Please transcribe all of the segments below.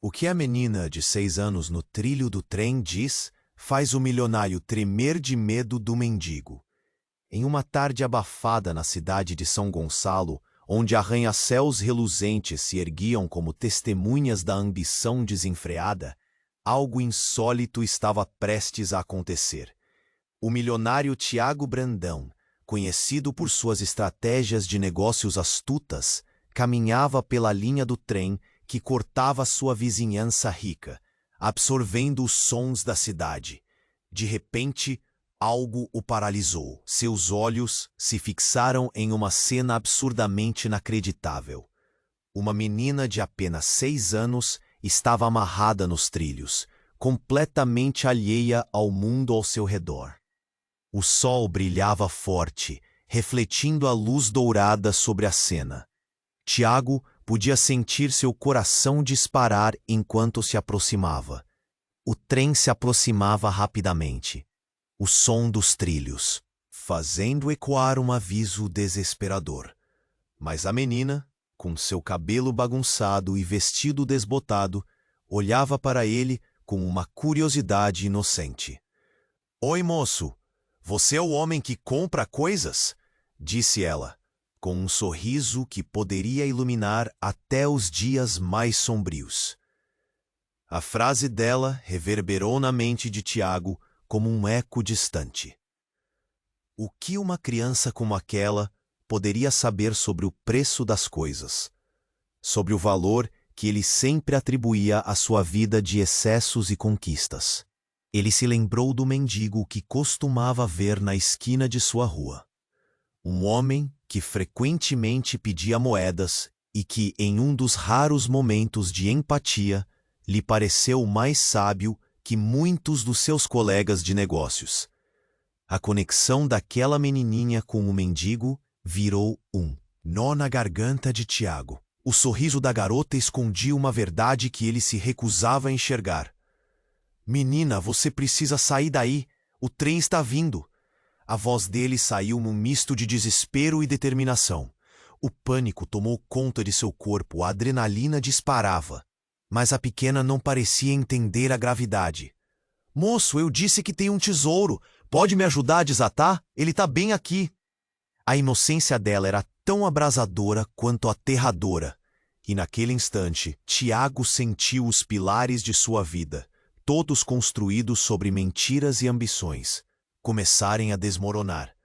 O que a menina de 6 anos no trilho do trem diz faz o milionário tremer de medo do mendigo. Em uma tarde abafada na cidade de São Gonçalo, onde arranha-céus reluzentes se erguiam como testemunhas da ambição desenfreada, algo insólito estava prestes a acontecer. O milionário Tiago Brandão, conhecido por suas estratégias de negócios astutas, caminhava pela linha do trem que cortava sua vizinhança rica, absorvendo os sons da cidade. De repente, algo o paralisou. Seus olhos se fixaram em uma cena absurdamente inacreditável. Uma menina de apenas 6 anos estava amarrada nos trilhos, completamente alheia ao mundo ao seu redor. O sol brilhava forte, refletindo a luz dourada sobre a cena. Tiago podia sentir seu coração disparar enquanto se aproximava. O trem se aproximava rapidamente. O som dos trilhos, fazendo ecoar um aviso desesperador. Mas a menina, com seu cabelo bagunçado e vestido desbotado, olhava para ele com uma curiosidade inocente. "Oi, moço, você é o homem que compra coisas?" disse ela, com um sorriso que poderia iluminar até os dias mais sombrios. A frase dela reverberou na mente de Tiago como um eco distante. O que uma criança como aquela poderia saber sobre o preço das coisas? Sobre o valor que ele sempre atribuía à sua vida de excessos e conquistas. Ele se lembrou do mendigo que costumava ver na esquina de sua rua. Um homem que frequentemente pedia moedas e que, em um dos raros momentos de empatia, lhe pareceu mais sábio que muitos dos seus colegas de negócios. A conexão daquela menininha com o mendigo virou um nó na garganta de Tiago. O sorriso da garota escondia uma verdade que ele se recusava a enxergar. "Menina, você precisa sair daí. O trem está vindo." A voz dele saiu num misto de desespero e determinação. O pânico tomou conta de seu corpo, a adrenalina disparava. Mas a pequena não parecia entender a gravidade. "Moço, eu disse que tem um tesouro. Pode me ajudar a desatar? Ele está bem aqui." A inocência dela era tão abrasadora quanto aterradora. E naquele instante, Tiago sentiu os pilares de sua vida, todos construídos sobre mentiras e ambições, começarem a desmoronar.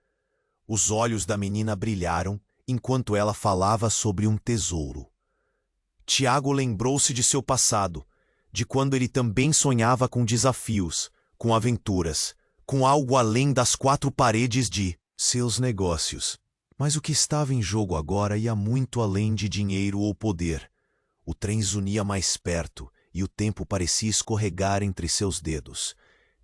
Os olhos da menina brilharam enquanto ela falava sobre um tesouro. Tiago lembrou-se de seu passado, de quando ele também sonhava com desafios, com aventuras, com algo além das 4 paredes de seus negócios. Mas o que estava em jogo agora ia muito além de dinheiro ou poder. O trem zunia mais perto e o tempo parecia escorregar entre seus dedos.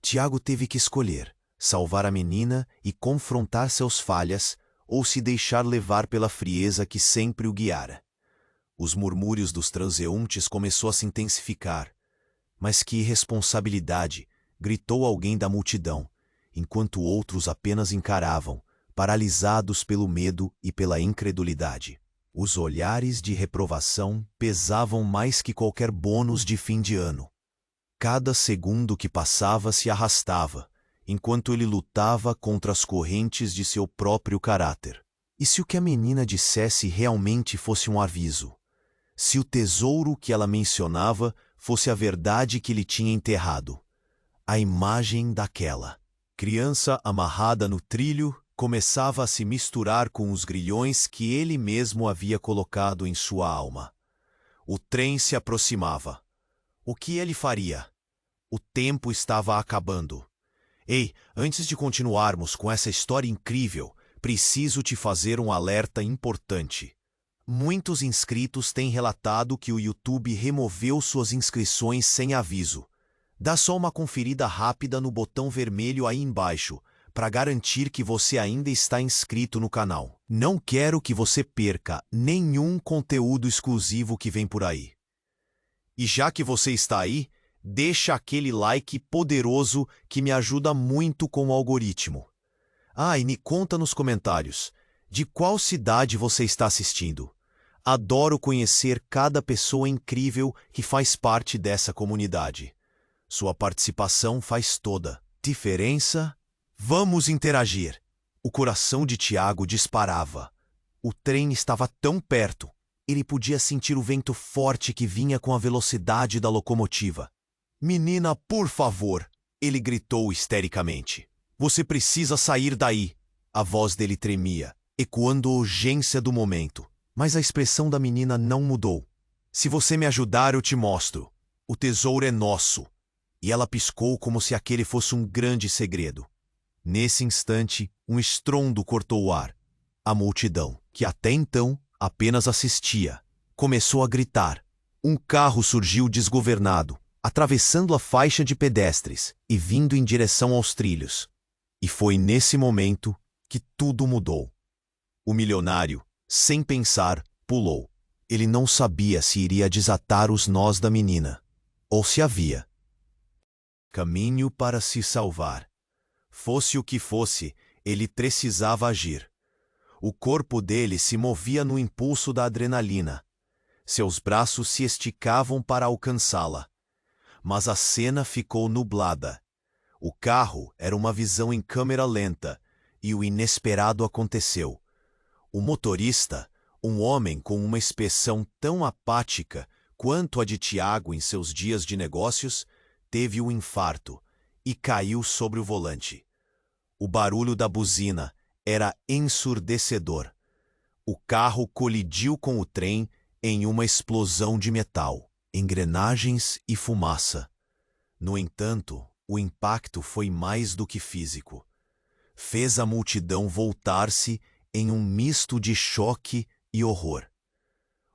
Tiago teve que escolher: salvar a menina e confrontar suas falhas, ou se deixar levar pela frieza que sempre o guiara. Os murmúrios dos transeuntes começou a se intensificar. "Mas que irresponsabilidade!" gritou alguém da multidão, enquanto outros apenas encaravam, paralisados pelo medo e pela incredulidade. Os olhares de reprovação pesavam mais que qualquer bônus de fim de ano. Cada segundo que passava se arrastava, enquanto ele lutava contra as correntes de seu próprio caráter. E se o que a menina dissesse realmente fosse um aviso? Se o tesouro que ela mencionava fosse a verdade que ele tinha enterrado? A imagem daquela criança amarrada no trilho começava a se misturar com os grilhões que ele mesmo havia colocado em sua alma. O trem se aproximava. O que ele faria? O tempo estava acabando. "Ei, antes de continuarmos com essa história incrível, preciso te fazer um alerta importante." Muitos inscritos têm relatado que o YouTube removeu suas inscrições sem aviso. Dá só uma conferida rápida no botão vermelho aí embaixo, para garantir que você ainda está inscrito no canal. Não quero que você perca nenhum conteúdo exclusivo que vem por aí. E já que você está aí, deixa aquele like poderoso que me ajuda muito com o algoritmo. E me conta nos comentários, de qual cidade você está assistindo? Adoro conhecer cada pessoa incrível que faz parte dessa comunidade. Sua participação faz toda diferença. Vamos interagir. O coração de Tiago disparava. O trem estava tão perto. Ele podia sentir o vento forte que vinha com a velocidade da locomotiva. Menina, por favor, ele gritou histericamente. Você precisa sair daí. A voz dele tremia, ecoando a urgência do momento. Mas a expressão da menina não mudou. Se você me ajudar, eu te mostro. O tesouro é nosso. E ela piscou como se aquele fosse um grande segredo. Nesse instante, um estrondo cortou o ar. A multidão, que até então apenas assistia, começou a gritar. Um carro surgiu desgovernado, atravessando a faixa de pedestres e vindo em direção aos trilhos. E foi nesse momento que tudo mudou. O milionário, sem pensar, pulou. Ele não sabia se iria desatar os nós da menina, ou se havia caminho para se salvar. Fosse o que fosse, ele precisava agir. O corpo dele se movia no impulso da adrenalina. Seus braços se esticavam para alcançá-la. Mas a cena ficou nublada. O carro era uma visão em câmera lenta, e o inesperado aconteceu. O motorista, um homem com uma expressão tão apática quanto a de Tiago em seus dias de negócios, teve um infarto e caiu sobre o volante. O barulho da buzina era ensurdecedor. O carro colidiu com o trem em uma explosão de metal, engrenagens e fumaça. No entanto, o impacto foi mais do que físico. Fez a multidão voltar-se em um misto de choque e horror.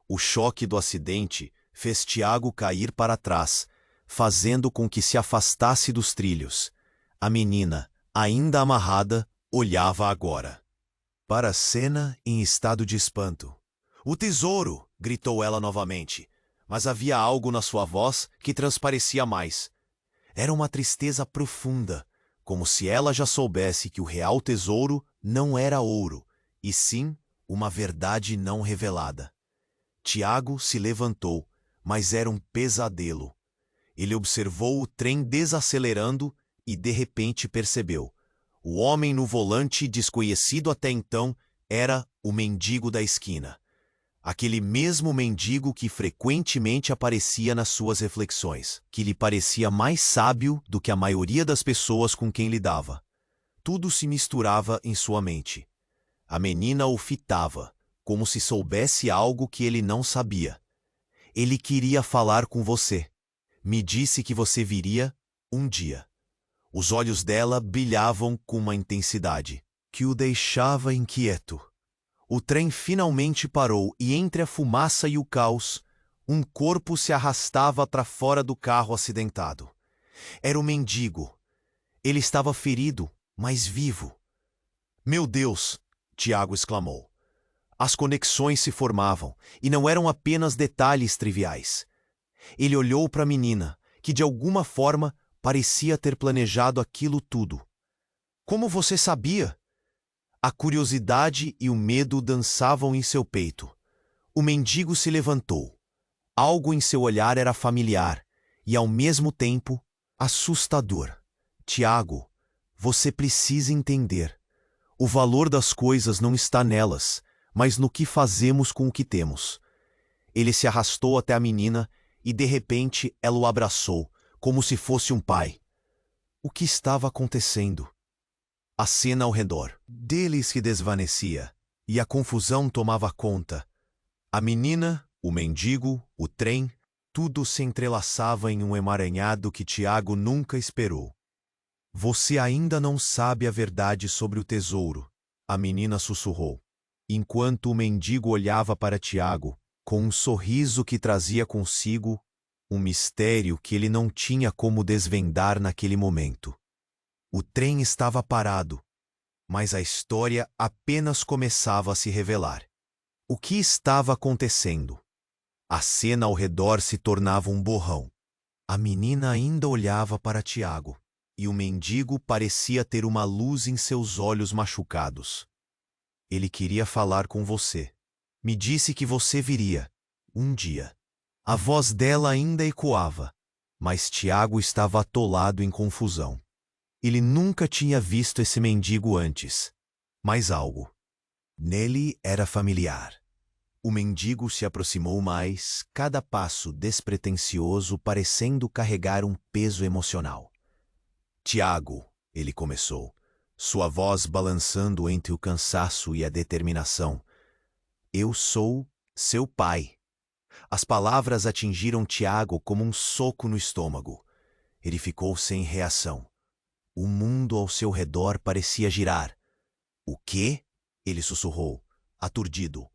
O choque do acidente fez Tiago cair para trás, fazendo com que se afastasse dos trilhos. A menina, ainda amarrada, olhava agora para a cena em estado de espanto. "O tesouro!" gritou ela novamente, mas havia algo na sua voz que transparecia mais. Era uma tristeza profunda, como se ela já soubesse que o real tesouro não era ouro, e sim uma verdade não revelada. Tiago se levantou, mas era um pesadelo. Ele observou o trem desacelerando e de repente percebeu. O homem no volante, desconhecido até então, era o mendigo da esquina. Aquele mesmo mendigo que frequentemente aparecia nas suas reflexões, que lhe parecia mais sábio do que a maioria das pessoas com quem lidava. Tudo se misturava em sua mente. A menina o fitava, como se soubesse algo que ele não sabia. "Ele queria falar com você. Me disse que você viria um dia." Os olhos dela brilhavam com uma intensidade que o deixava inquieto. O trem finalmente parou e entre a fumaça e o caos, um corpo se arrastava para fora do carro acidentado. Era o mendigo. Ele estava ferido, mas vivo. "Meu Deus!" Tiago exclamou. As conexões se formavam, e não eram apenas detalhes triviais. Ele olhou para a menina, que de alguma forma parecia ter planejado aquilo tudo. "Como você sabia?" A curiosidade e o medo dançavam em seu peito. O mendigo se levantou. Algo em seu olhar era familiar e, ao mesmo tempo, assustador. "Tiago, você precisa entender. O valor das coisas não está nelas, mas no que fazemos com o que temos." Ele se arrastou até a menina e, de repente, ela o abraçou, como se fosse um pai. O que estava acontecendo? A cena ao redor dele se desvanecia, e a confusão tomava conta. A menina, o mendigo, o trem, tudo se entrelaçava em um emaranhado que Tiago nunca esperou. "Você ainda não sabe a verdade sobre o tesouro", a menina sussurrou, enquanto o mendigo olhava para Tiago, com um sorriso que trazia consigo um mistério que ele não tinha como desvendar naquele momento. O trem estava parado, mas a história apenas começava a se revelar. O que estava acontecendo? A cena ao redor se tornava um borrão. A menina ainda olhava para Tiago, e o mendigo parecia ter uma luz em seus olhos machucados. "Ele queria falar com você", Me disse que você viria. Um dia. A voz dela ainda ecoava, mas Tiago estava atolado em confusão. Ele nunca tinha visto esse mendigo antes, mas algo nele era familiar. O mendigo se aproximou mais, cada passo despretensioso parecendo carregar um peso emocional. Tiago, ele começou, sua voz balançando entre o cansaço e a determinação. Eu sou seu pai. As palavras atingiram Tiago como um soco no estômago. Ele ficou sem reação. O mundo ao seu redor parecia girar. O quê? Ele sussurrou, aturdido.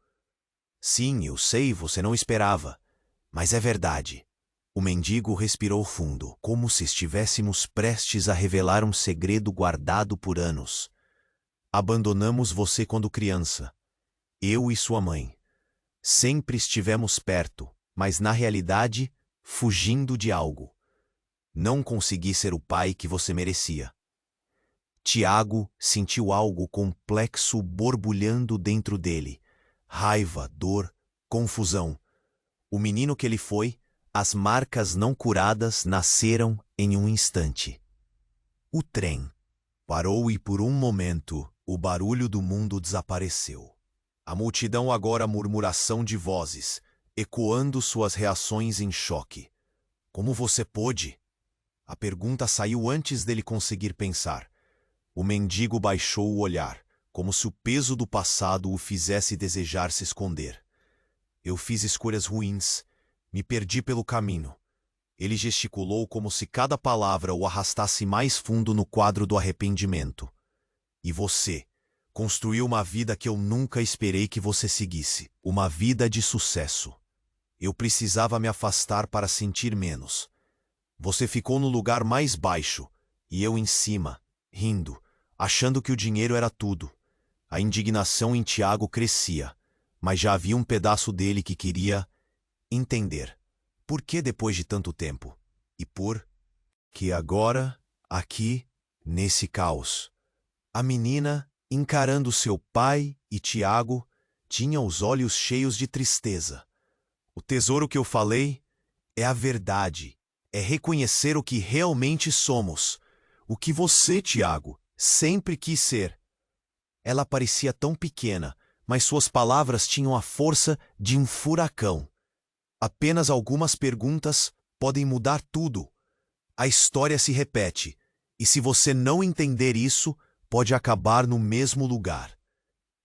Sim, eu sei, você não esperava. Mas é verdade. O mendigo respirou fundo, como se estivéssemos prestes a revelar um segredo guardado por anos. Abandonamos você quando criança. Eu e sua mãe. Sempre estivemos perto, mas na realidade, fugindo de algo. Não consegui ser o pai que você merecia. Tiago sentiu algo complexo borbulhando dentro dele. Raiva, dor, confusão. O menino que ele foi, as marcas não curadas nasceram em um instante. O trem parou e por um momento o barulho do mundo desapareceu. A multidão agora murmuração de vozes, ecoando suas reações em choque. Como você pôde? A pergunta saiu antes dele conseguir pensar. O mendigo baixou o olhar, como se o peso do passado o fizesse desejar se esconder. Eu fiz escolhas ruins, me perdi pelo caminho. Ele gesticulou como se cada palavra o arrastasse mais fundo no quadro do arrependimento. E você construiu uma vida que eu nunca esperei que você seguisse, uma vida de sucesso. Eu precisava me afastar para sentir menos. Você ficou no lugar mais baixo, e eu em cima, rindo, achando que o dinheiro era tudo. A indignação em Tiago crescia, mas já havia um pedaço dele que queria entender. Por que depois de tanto tempo? E por que agora, aqui, nesse caos? A menina, encarando seu pai e Tiago, tinha os olhos cheios de tristeza. O tesouro que eu falei é a verdade, é reconhecer o que realmente somos, o que você, Tiago, sempre quis ser. Ela parecia tão pequena, mas suas palavras tinham a força de um furacão. Apenas algumas perguntas podem mudar tudo. A história se repete, e se você não entender isso, pode acabar no mesmo lugar.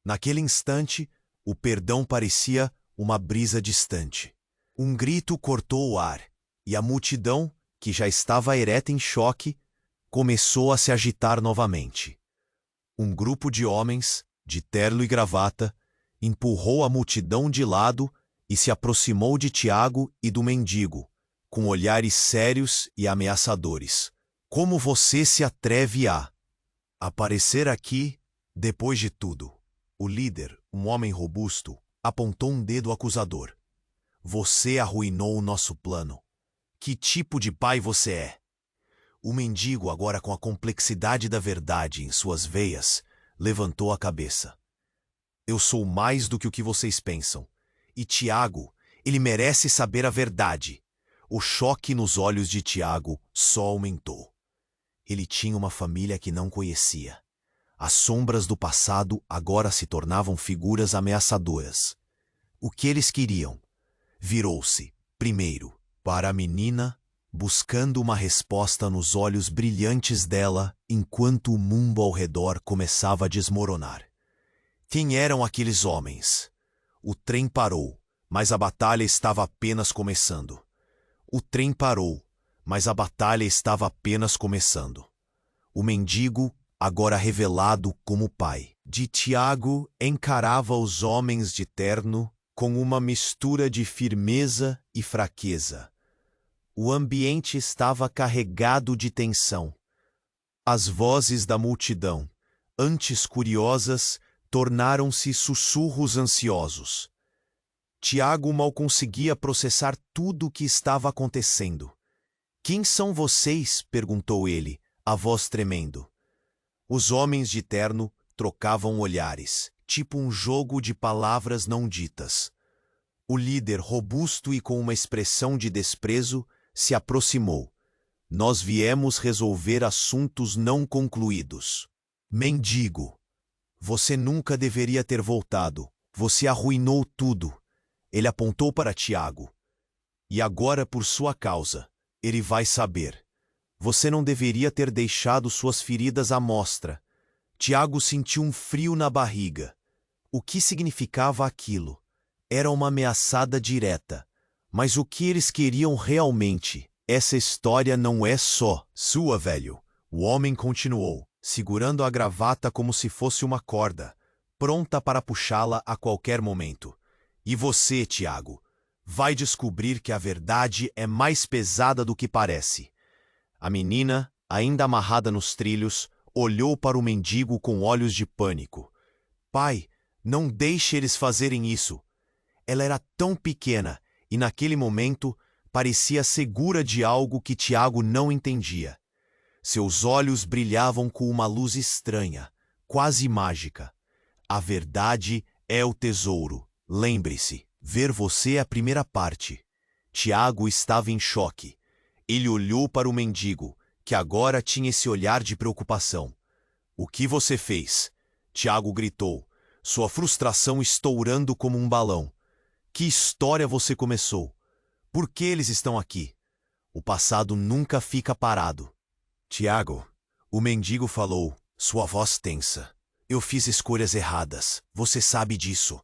Naquele instante, o perdão parecia uma brisa distante. Um grito cortou o ar, e a multidão, que já estava ereta em choque, começou a se agitar novamente. Um grupo de homens, de terno e gravata, empurrou a multidão de lado e se aproximou de Tiago e do mendigo, com olhares sérios e ameaçadores. Como você se atreve a aparecer aqui depois de tudo? O líder, um homem robusto, apontou um dedo acusador. Você arruinou o nosso plano. Que tipo de pai você é? O mendigo, agora com a complexidade da verdade em suas veias, levantou a cabeça. Eu sou mais do que o que vocês pensam. E Tiago, ele merece saber a verdade. O choque nos olhos de Tiago só aumentou. Ele tinha uma família que não conhecia. As sombras do passado agora se tornavam figuras ameaçadoras. O que eles queriam? Virou-se, primeiro, para a menina, buscando uma resposta nos olhos brilhantes dela enquanto o mundo ao redor começava a desmoronar. Quem eram aqueles homens? O trem parou, mas a batalha estava apenas começando. O trem parou, mas a batalha estava apenas começando. O mendigo, agora revelado como pai de Tiago, encarava os homens de terno com uma mistura de firmeza e fraqueza. O ambiente estava carregado de tensão. As vozes da multidão, antes curiosas, tornaram-se sussurros ansiosos. Tiago mal conseguia processar tudo o que estava acontecendo. Quem são vocês? Perguntou ele, a voz tremendo. Os homens de terno trocavam olhares, tipo um jogo de palavras não ditas. O líder, robusto e com uma expressão de desprezo, se aproximou. Nós viemos resolver assuntos não concluídos. Mendigo, você nunca deveria ter voltado. Você arruinou tudo. Ele apontou para Tiago. E agora, por sua causa, ele vai saber. Você não deveria ter deixado suas feridas à mostra. Tiago sentiu um frio na barriga. O que significava aquilo? Era uma ameaçada direta. Mas o que eles queriam realmente? Essa história não é só sua, velho. O homem continuou, segurando a gravata como se fosse uma corda, pronta para puxá-la a qualquer momento. E você, Tiago, vai descobrir que a verdade é mais pesada do que parece. A menina, ainda amarrada nos trilhos, olhou para o mendigo com olhos de pânico. Pai, não deixe eles fazerem isso. Ela era tão pequena e, naquele momento, parecia segura de algo que Tiago não entendia. Seus olhos brilhavam com uma luz estranha, quase mágica. A verdade é o tesouro. Lembre-se, ver você é a primeira parte. Tiago estava em choque. Ele olhou para o mendigo, que agora tinha esse olhar de preocupação. O que você fez? Tiago gritou, sua frustração estourando como um balão. Que história você começou? Por que eles estão aqui? O passado nunca fica parado. Tiago, o mendigo falou, sua voz tensa. Eu fiz escolhas erradas, você sabe disso.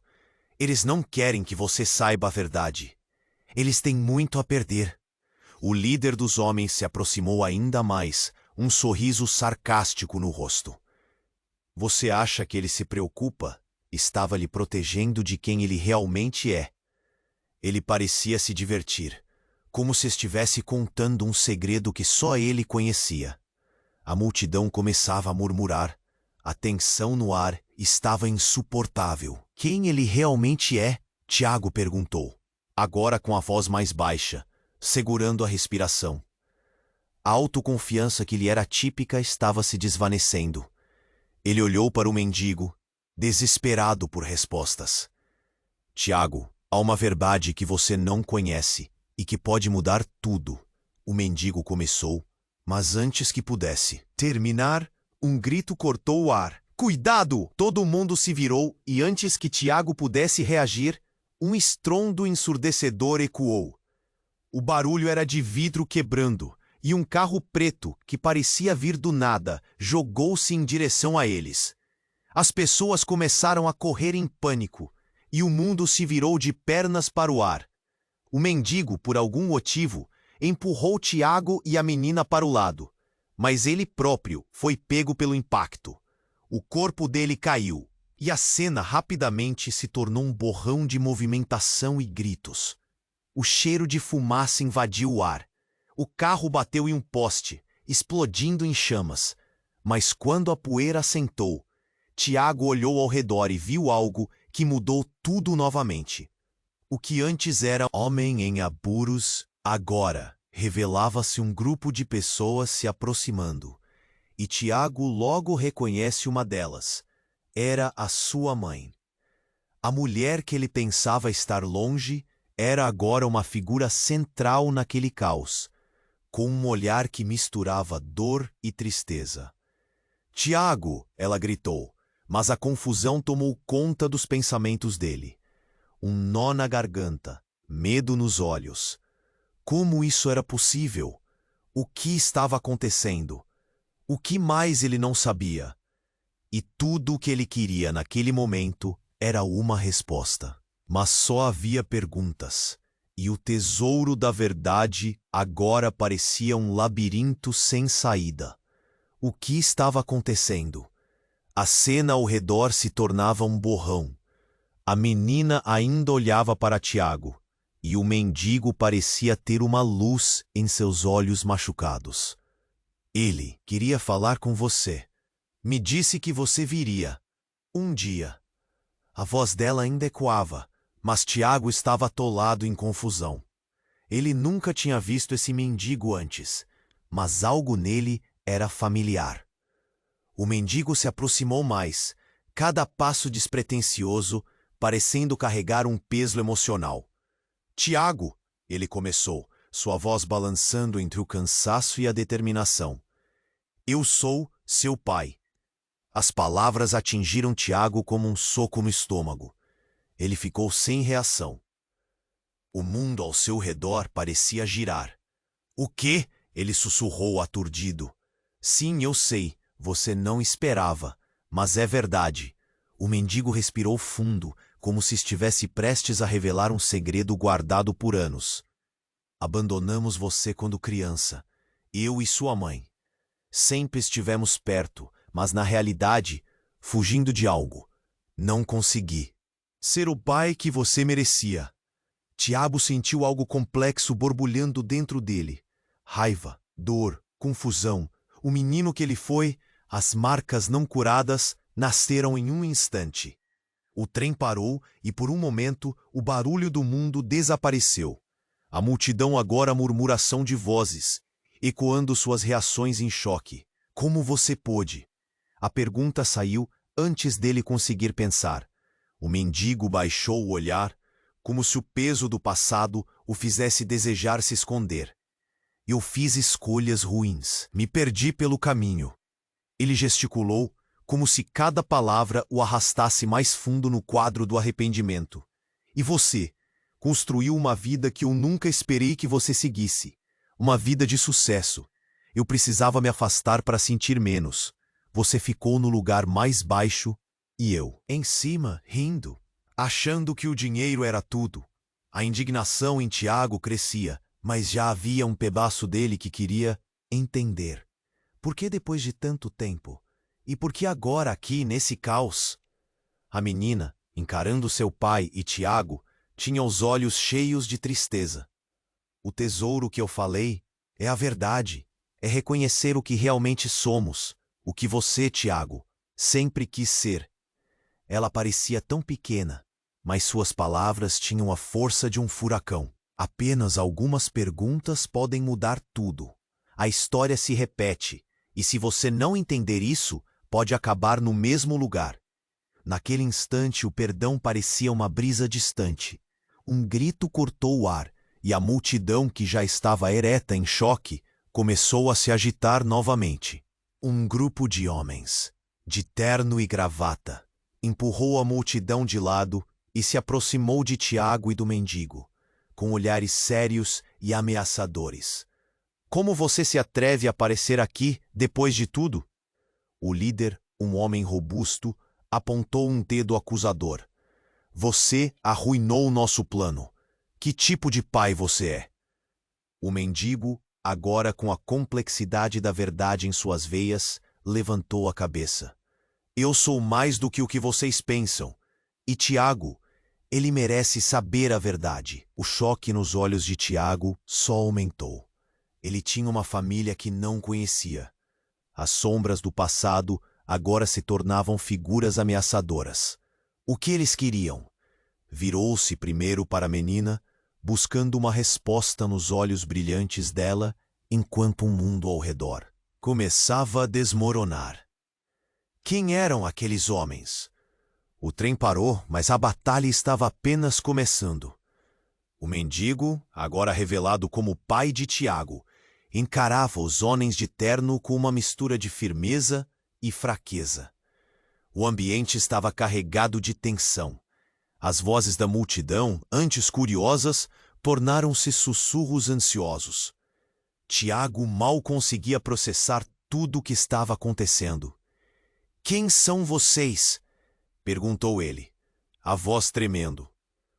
Eles não querem que você saiba a verdade. Eles têm muito a perder. O líder dos homens se aproximou ainda mais, um sorriso sarcástico no rosto. Você acha que ele se preocupa? Estava lhe protegendo de quem ele realmente é. Ele parecia se divertir, como se estivesse contando um segredo que só ele conhecia. A multidão começava a murmurar. A tensão no ar estava insuportável. Quem ele realmente é? Tiago perguntou, agora com a voz mais baixa, segurando a respiração. A autoconfiança que lhe era típica estava se desvanecendo. Ele olhou para o mendigo, desesperado por respostas. Tiago, há uma verdade que você não conhece e que pode mudar tudo. O mendigo começou, mas antes que pudesse terminar, um grito cortou o ar. Cuidado! Todo mundo se virou e antes que Tiago pudesse reagir, um estrondo ensurdecedor ecoou. O barulho era de vidro quebrando, e um carro preto, que parecia vir do nada, jogou-se em direção a eles. As pessoas começaram a correr em pânico, e o mundo se virou de pernas para o ar. O mendigo, por algum motivo, empurrou Tiago e a menina para o lado, mas ele próprio foi pego pelo impacto. O corpo dele caiu, e a cena rapidamente se tornou um borrão de movimentação e gritos. O cheiro de fumaça invadiu o ar. O carro bateu em um poste, explodindo em chamas. Mas quando a poeira assentou, Tiago olhou ao redor e viu algo que mudou tudo novamente. O que antes era homem em apuros, agora revelava-se um grupo de pessoas se aproximando. E Tiago logo reconhece uma delas. Era a sua mãe. A mulher que ele pensava estar longe era agora uma figura central naquele caos, com um olhar que misturava dor e tristeza. Tiago, ela gritou, mas a confusão tomou conta dos pensamentos dele. Um nó na garganta, medo nos olhos. Como isso era possível? O que estava acontecendo? O que mais ele não sabia? E tudo o que ele queria naquele momento era uma resposta. Mas só havia perguntas, e o tesouro da verdade agora parecia um labirinto sem saída. O que estava acontecendo? A cena ao redor se tornava um borrão. A menina ainda olhava para Tiago, e o mendigo parecia ter uma luz em seus olhos machucados. Ele queria falar com você. Me disse que você viria. Um dia. A voz dela ainda ecoava, mas Tiago estava atolado em confusão. Ele nunca tinha visto esse mendigo antes, mas algo nele era familiar. O mendigo se aproximou mais, cada passo despretensioso, parecendo carregar um peso emocional. Tiago, ele começou, sua voz balançando entre o cansaço e a determinação. Eu sou seu pai. As palavras atingiram Tiago como um soco no estômago. Ele ficou sem reação. O mundo ao seu redor parecia girar. O quê? Ele sussurrou aturdido. Sim, eu sei, você não esperava, mas é verdade. O mendigo respirou fundo, como se estivesse prestes a revelar um segredo guardado por anos. Abandonamos você quando criança, eu e sua mãe. Sempre estivemos perto, mas na realidade, fugindo de algo. Não consegui ser o pai que você merecia. Tiago sentiu algo complexo borbulhando dentro dele. Raiva, dor, confusão. O menino que ele foi, as marcas não curadas, nasceram em um instante. O trem parou e por um momento o barulho do mundo desapareceu. A multidão agora murmuração de vozes, ecoando suas reações em choque. Como você pôde? A pergunta saiu antes dele conseguir pensar. O mendigo baixou o olhar, como se o peso do passado o fizesse desejar se esconder. Eu fiz escolhas ruins, me perdi pelo caminho. Ele gesticulou, como se cada palavra o arrastasse mais fundo no quadro do arrependimento. E você? Construiu uma vida que eu nunca esperei que você seguisse. Uma vida de sucesso. Eu precisava me afastar para sentir menos. Você ficou no lugar mais baixo e eu, em cima, rindo, achando que o dinheiro era tudo. A indignação em Tiago crescia, mas já havia um pedaço dele que queria entender. Por que depois de tanto tempo? E por que agora aqui, nesse caos? A menina, encarando seu pai e Tiago, tinha os olhos cheios de tristeza. O tesouro que eu falei é a verdade, é reconhecer o que realmente somos, o que você, Tiago, sempre quis ser. Ela parecia tão pequena, mas suas palavras tinham a força de um furacão. Apenas algumas perguntas podem mudar tudo. A história se repete, e se você não entender isso, pode acabar no mesmo lugar. Naquele instante, o perdão parecia uma brisa distante. Um grito cortou o ar, e a multidão, que já estava ereta em choque, começou a se agitar novamente. Um grupo de homens, de terno e gravata, empurrou a multidão de lado e se aproximou de Tiago e do mendigo, com olhares sérios e ameaçadores. Como você se atreve a aparecer aqui depois de tudo? O líder, um homem robusto, apontou um dedo acusador. Você arruinou nosso plano. Que tipo de pai você é? O mendigo, agora com a complexidade da verdade em suas veias, levantou a cabeça. Eu sou mais do que o que vocês pensam. E Tiago, ele merece saber a verdade. O choque nos olhos de Tiago só aumentou. Ele tinha uma família que não conhecia. As sombras do passado agora se tornavam figuras ameaçadoras. O que eles queriam? Virou-se primeiro para a menina, buscando uma resposta nos olhos brilhantes dela, enquanto o mundo ao redor começava a desmoronar. Quem eram aqueles homens? O trem parou, mas a batalha estava apenas começando. O mendigo, agora revelado como pai de Tiago, encarava os homens de terno com uma mistura de firmeza e fraqueza. O ambiente estava carregado de tensão. As vozes da multidão, antes curiosas, tornaram-se sussurros ansiosos. Tiago mal conseguia processar tudo o que estava acontecendo. Quem são vocês? Perguntou ele, a voz tremendo.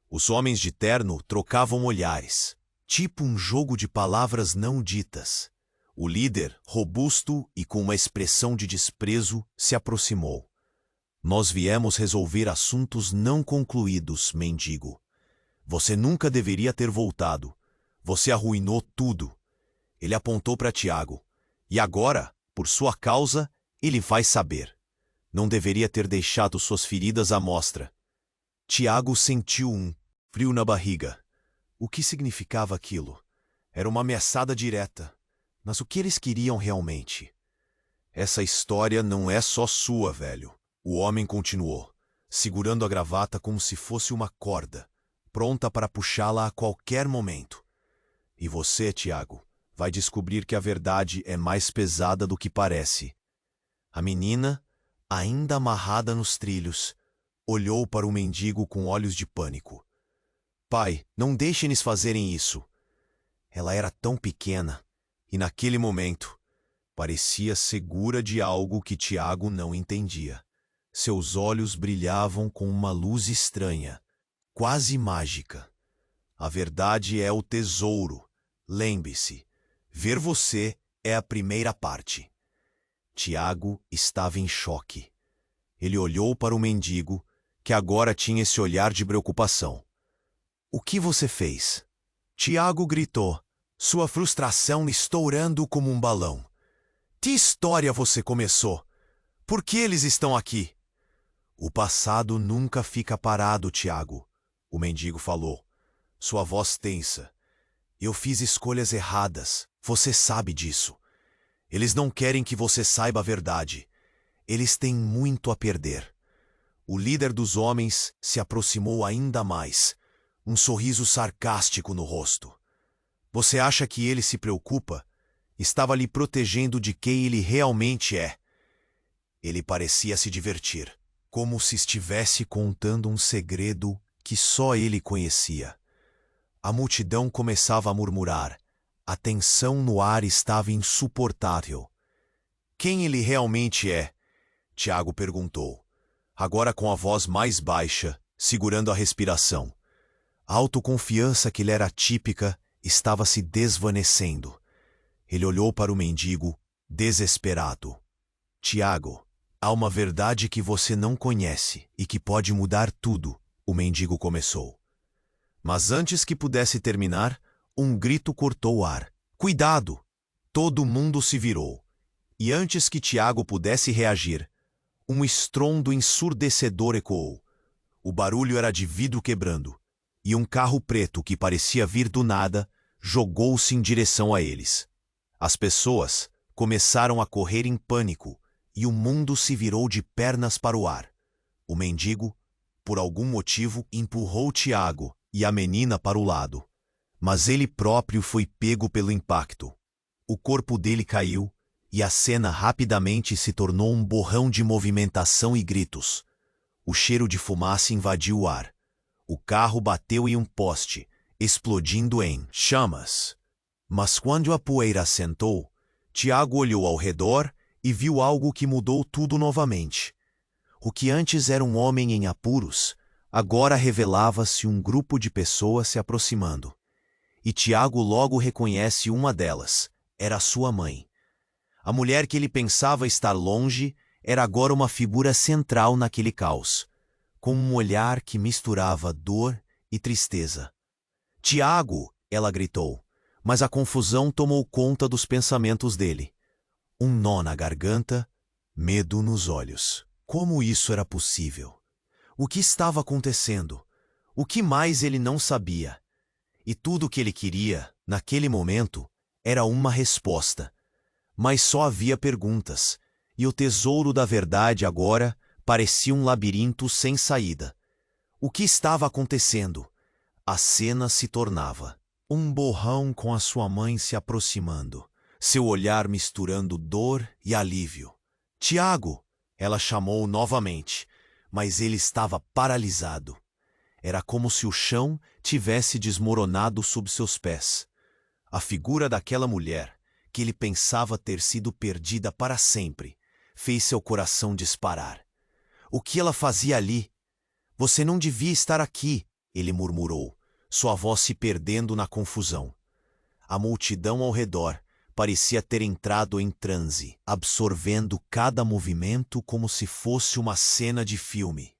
Os homens de terno trocavam olhares, tipo um jogo de palavras não ditas. O líder, robusto e com uma expressão de desprezo, se aproximou. Nós viemos resolver assuntos não concluídos, mendigo. Você nunca deveria ter voltado. Você arruinou tudo. Ele apontou para Tiago. E agora, por sua causa, ele vai saber. Não deveria ter deixado suas feridas à mostra. Tiago sentiu um frio na barriga. O que significava aquilo? Era uma ameaçada direta. Mas o que eles queriam realmente? Essa história não é só sua, velho. O homem continuou, segurando a gravata como se fosse uma corda, pronta para puxá-la a qualquer momento. E você, Tiago, vai descobrir que a verdade é mais pesada do que parece. A menina, ainda amarrada nos trilhos, olhou para o mendigo com olhos de pânico. Pai, não deixe-nos fazerem isso. Ela era tão pequena, e naquele momento, parecia segura de algo que Tiago não entendia. Seus olhos brilhavam com uma luz estranha, quase mágica. A verdade é o tesouro. Lembre-se, ver você é a primeira parte. Tiago estava em choque. Ele olhou para o mendigo, que agora tinha esse olhar de preocupação. O que você fez? Tiago gritou, sua frustração estourando como um balão. Que história você começou? Por que eles estão aqui? O passado nunca fica parado, Tiago, o mendigo falou, sua voz tensa. Eu fiz escolhas erradas, você sabe disso. Eles não querem que você saiba a verdade. Eles têm muito a perder. O líder dos homens se aproximou ainda mais, um sorriso sarcástico no rosto. Você acha que ele se preocupa? Estava lhe protegendo de quem ele realmente é. Ele parecia se divertir, como se estivesse contando um segredo que só ele conhecia. A multidão começava a murmurar. A tensão no ar estava insuportável. Quem ele realmente é? Tiago perguntou, agora com a voz mais baixa, segurando a respiração. A autoconfiança que lhe era típica estava se desvanecendo. Ele olhou para o mendigo, desesperado. Tiago, há uma verdade que você não conhece e que pode mudar tudo, o mendigo começou. Mas antes que pudesse terminar, um grito cortou o ar. Cuidado! Todo mundo se virou. E antes que Tiago pudesse reagir, um estrondo ensurdecedor ecoou. O barulho era de vidro quebrando, e um carro preto que parecia vir do nada jogou-se em direção a eles. As pessoas começaram a correr em pânico, e o mundo se virou de pernas para o ar. O mendigo, por algum motivo, empurrou Tiago e a menina para o lado. Mas ele próprio foi pego pelo impacto. O corpo dele caiu, e a cena rapidamente se tornou um borrão de movimentação e gritos. O cheiro de fumaça invadiu o ar. O carro bateu em um poste, explodindo em chamas. Mas quando a poeira assentou, Tiago olhou ao redor e viu algo que mudou tudo novamente. O que antes era um homem em apuros, agora revelava-se um grupo de pessoas se aproximando. E Tiago logo reconhece uma delas. Era sua mãe. A mulher que ele pensava estar longe era agora uma figura central naquele caos, com um olhar que misturava dor e tristeza. Tiago, ela gritou, mas a confusão tomou conta dos pensamentos dele. Um nó na garganta, medo nos olhos. Como isso era possível? O que estava acontecendo? O que mais ele não sabia? E tudo o que ele queria, naquele momento, era uma resposta. Mas só havia perguntas, e o tesouro da verdade agora parecia um labirinto sem saída. O que estava acontecendo? A cena se tornava um borrão com a sua mãe se aproximando, seu olhar misturando dor e alívio. Tiago, ela chamou novamente, mas ele estava paralisado. Era como se o chão tivesse desmoronado sob seus pés. A figura daquela mulher, que ele pensava ter sido perdida para sempre, fez seu coração disparar. O que ela fazia ali? Você não devia estar aqui, ele murmurou, sua voz se perdendo na confusão. A multidão ao redor parecia ter entrado em transe, absorvendo cada movimento como se fosse uma cena de filme.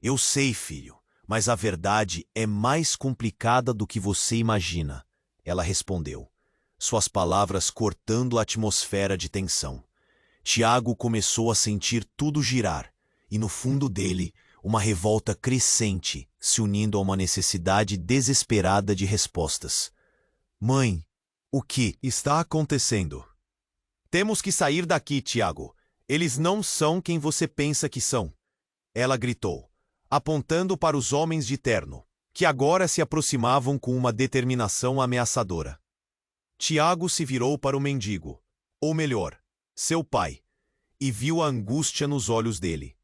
Eu sei, filho, mas a verdade é mais complicada do que você imagina, ela respondeu, suas palavras cortando a atmosfera de tensão. Tiago começou a sentir tudo girar, e no fundo dele, uma revolta crescente, se unindo a uma necessidade desesperada de respostas. Mãe, o que está acontecendo? Temos que sair daqui, Tiago. Eles não são quem você pensa que são. ela gritou, apontando para os homens de terno, que agora se aproximavam com uma determinação ameaçadora. Tiago se virou para o mendigo, ou melhor, seu pai, e viu a angústia nos olhos dele.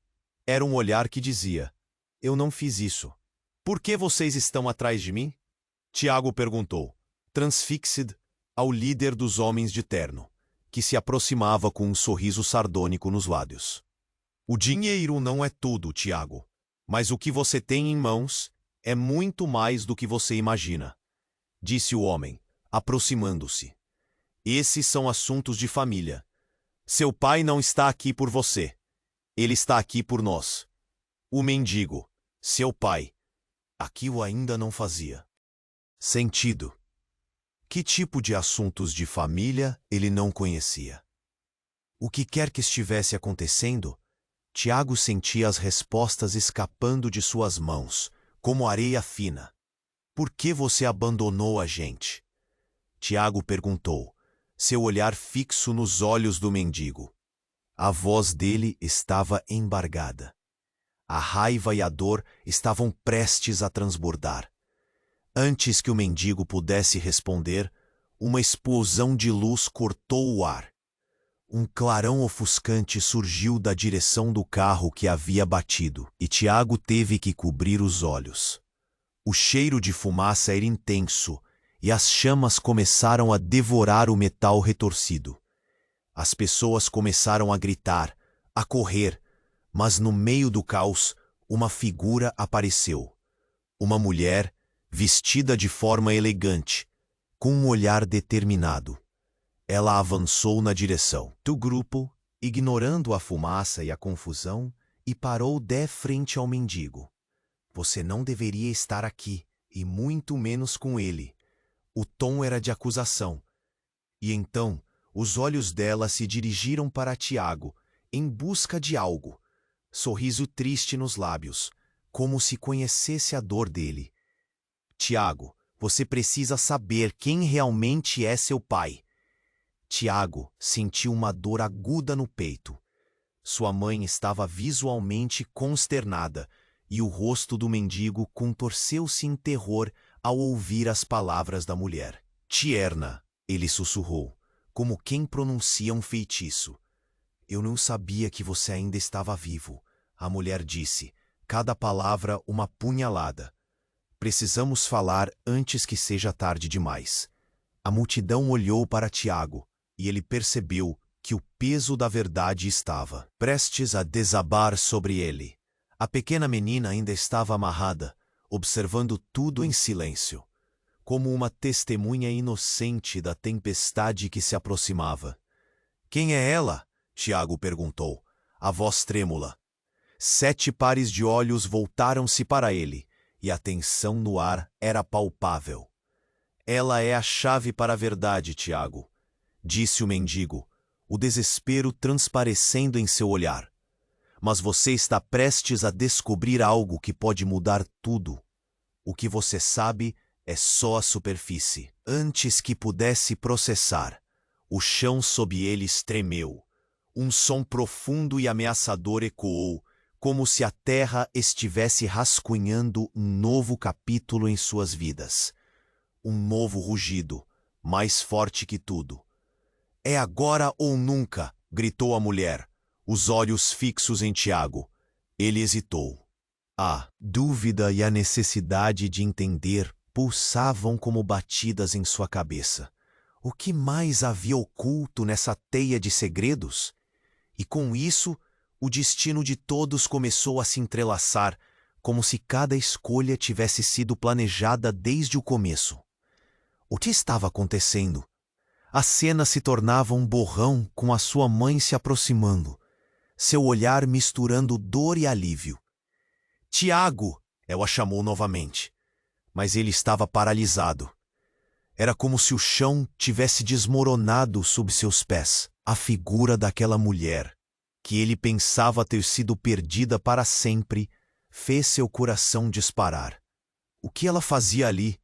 Era um olhar que dizia: eu não fiz isso. Por que vocês estão atrás de mim? Tiago perguntou, transfixed ao líder dos homens de terno, que se aproximava com um sorriso sardônico nos lábios. O dinheiro não é tudo, Tiago, mas o que você tem em mãos é muito mais do que você imagina, disse o homem, aproximando-se. Esses são assuntos de família. Seu pai não está aqui por você. Ele está aqui por nós. O mendigo, seu pai, aquilo ainda não fazia sentido. Que tipo de assuntos de família ele não conhecia? O que quer que estivesse acontecendo, Tiago sentia as respostas escapando de suas mãos, como areia fina. Por que você abandonou a gente? Tiago perguntou, seu olhar fixo nos olhos do mendigo. A voz dele estava embargada. A raiva e a dor estavam prestes a transbordar. Antes que o mendigo pudesse responder, uma explosão de luz cortou o ar. Um clarão ofuscante surgiu da direção do carro que havia batido, e Tiago teve que cobrir os olhos. O cheiro de fumaça era intenso, e as chamas começaram a devorar o metal retorcido. As pessoas começaram a gritar, a correr, mas no meio do caos, uma figura apareceu. Uma mulher, vestida de forma elegante, com um olhar determinado. Ela avançou na direção do grupo, ignorando a fumaça e a confusão, e parou de frente ao mendigo. Você não deveria estar aqui, e muito menos com ele. O tom era de acusação. E então, os olhos dela se dirigiram para Tiago, em busca de algo. Sorriso triste nos lábios, como se conhecesse a dor dele. Tiago, você precisa saber quem realmente é seu pai. Tiago sentiu uma dor aguda no peito. Sua mãe estava visualmente consternada, e o rosto do mendigo contorceu-se em terror ao ouvir as palavras da mulher. Tierna, ele sussurrou, como quem pronuncia um feitiço. Eu não sabia que você ainda estava vivo, a mulher disse, cada palavra uma punhalada. Precisamos falar antes que seja tarde demais. A multidão olhou para Tiago, e ele percebeu que o peso da verdade estava prestes a desabar sobre ele. A pequena menina ainda estava amarrada, observando tudo em silêncio, como uma testemunha inocente da tempestade que se aproximava. Quem é ela? Tiago perguntou, a voz trêmula. 7 pares de olhos voltaram-se para ele, e a tensão no ar era palpável. Ela é a chave para a verdade, Tiago, disse o mendigo, o desespero transparecendo em seu olhar. Mas você está prestes a descobrir algo que pode mudar tudo. O que você sabe é só a superfície. Antes que pudesse processar, o chão sob eles tremeu. Um som profundo e ameaçador ecoou, como se a terra estivesse rascunhando um novo capítulo em suas vidas. Um novo rugido, mais forte que tudo. É agora ou nunca, gritou a mulher, os olhos fixos em Tiago. Ele hesitou. A dúvida e a necessidade de entender pulsavam como batidas em sua cabeça. O que mais havia oculto nessa teia de segredos? E com isso, o destino de todos começou a se entrelaçar, como se cada escolha tivesse sido planejada desde o começo. O que estava acontecendo? A cena se tornava um borrão com a sua mãe se aproximando, seu olhar misturando dor e alívio. Tiago! Ela chamou novamente, mas ele estava paralisado. Era como se o chão tivesse desmoronado sob seus pés. A figura daquela mulher, que ele pensava ter sido perdida para sempre, fez seu coração disparar. O que ela fazia ali?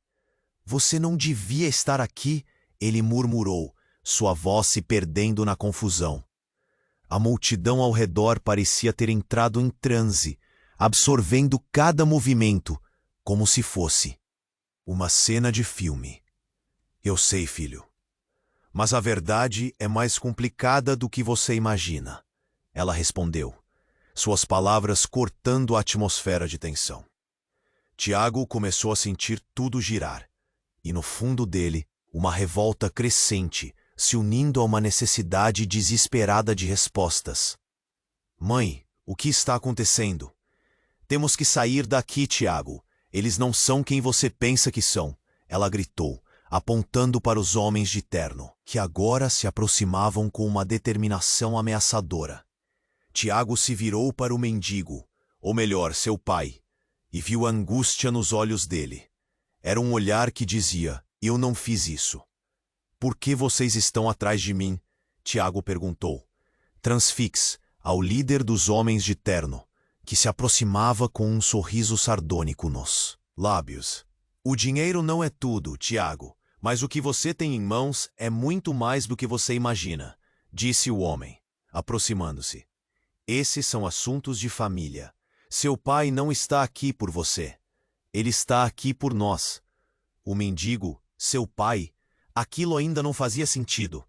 Você não devia estar aqui, ele murmurou, sua voz se perdendo na confusão. A multidão ao redor parecia ter entrado em transe, absorvendo cada movimento, como se fosse uma cena de filme. Eu sei, filho. Mas a verdade é mais complicada do que você imagina, ela respondeu, suas palavras cortando a atmosfera de tensão. Tiago começou a sentir tudo girar, e no fundo dele, uma revolta crescente, se unindo a uma necessidade desesperada de respostas. Mãe, o que está acontecendo? Temos que sair daqui, Tiago. Eles não são quem você pensa que são, ela gritou, apontando para os homens de terno, que agora se aproximavam com uma determinação ameaçadora. Tiago se virou para o mendigo, ou melhor, seu pai, e viu a angústia nos olhos dele. Era um olhar que dizia, eu não fiz isso. Por que vocês estão atrás de mim? Tiago perguntou. Transfix, ao líder dos homens de terno, que se aproximava com um sorriso sardônico nos lábios. O dinheiro não é tudo, Tiago, mas o que você tem em mãos é muito mais do que você imagina, disse o homem, aproximando-se. Esses são assuntos de família. Seu pai não está aqui por você. Ele está aqui por nós. O mendigo, seu pai, aquilo ainda não fazia sentido.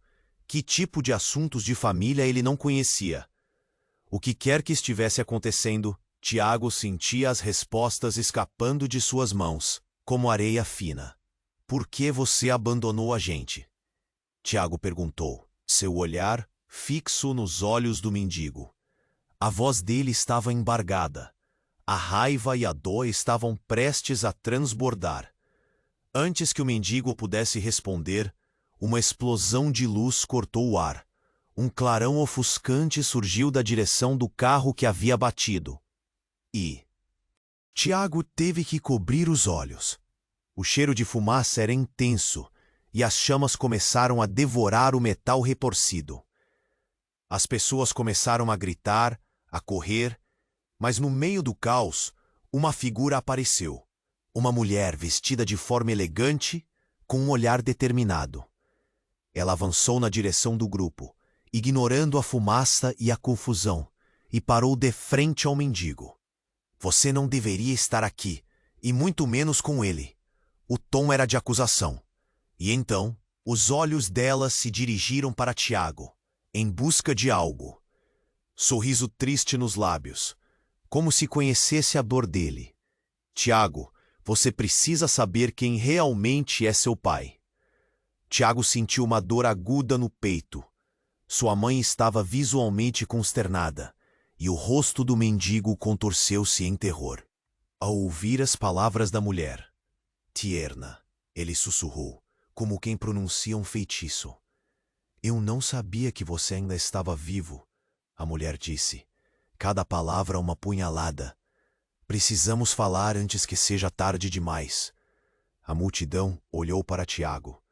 Que tipo de assuntos de família ele não conhecia? O que quer que estivesse acontecendo, Tiago sentia as respostas escapando de suas mãos, como areia fina. Por que você abandonou a gente? Tiago perguntou, seu olhar fixo nos olhos do mendigo. A voz dele estava embargada. A raiva e a dor estavam prestes a transbordar. Antes que o mendigo pudesse responder, uma explosão de luz cortou o ar. Um clarão ofuscante surgiu da direção do carro que havia batido. E Tiago teve que cobrir os olhos. O cheiro de fumaça era intenso, e as chamas começaram a devorar o metal retorcido. As pessoas começaram a gritar, a correr, mas no meio do caos, uma figura apareceu. Uma mulher vestida de forma elegante, com um olhar determinado. Ela avançou na direção do grupo, ignorando a fumaça e a confusão, e parou de frente ao mendigo. Você não deveria estar aqui, e muito menos com ele. O tom era de acusação. E então, os olhos dela se dirigiram para Tiago, em busca de algo. Sorriso triste nos lábios, como se conhecesse a dor dele. Tiago, você precisa saber quem realmente é seu pai. Tiago sentiu uma dor aguda no peito. Sua mãe estava visualmente consternada, e o rosto do mendigo contorceu-se em terror. Ao ouvir as palavras da mulher, Tierna, ele sussurrou, como quem pronuncia um feitiço. Eu não sabia que você ainda estava vivo, a mulher disse. Cada palavra uma punhalada. Precisamos falar antes que seja tarde demais. A multidão olhou para Tiago,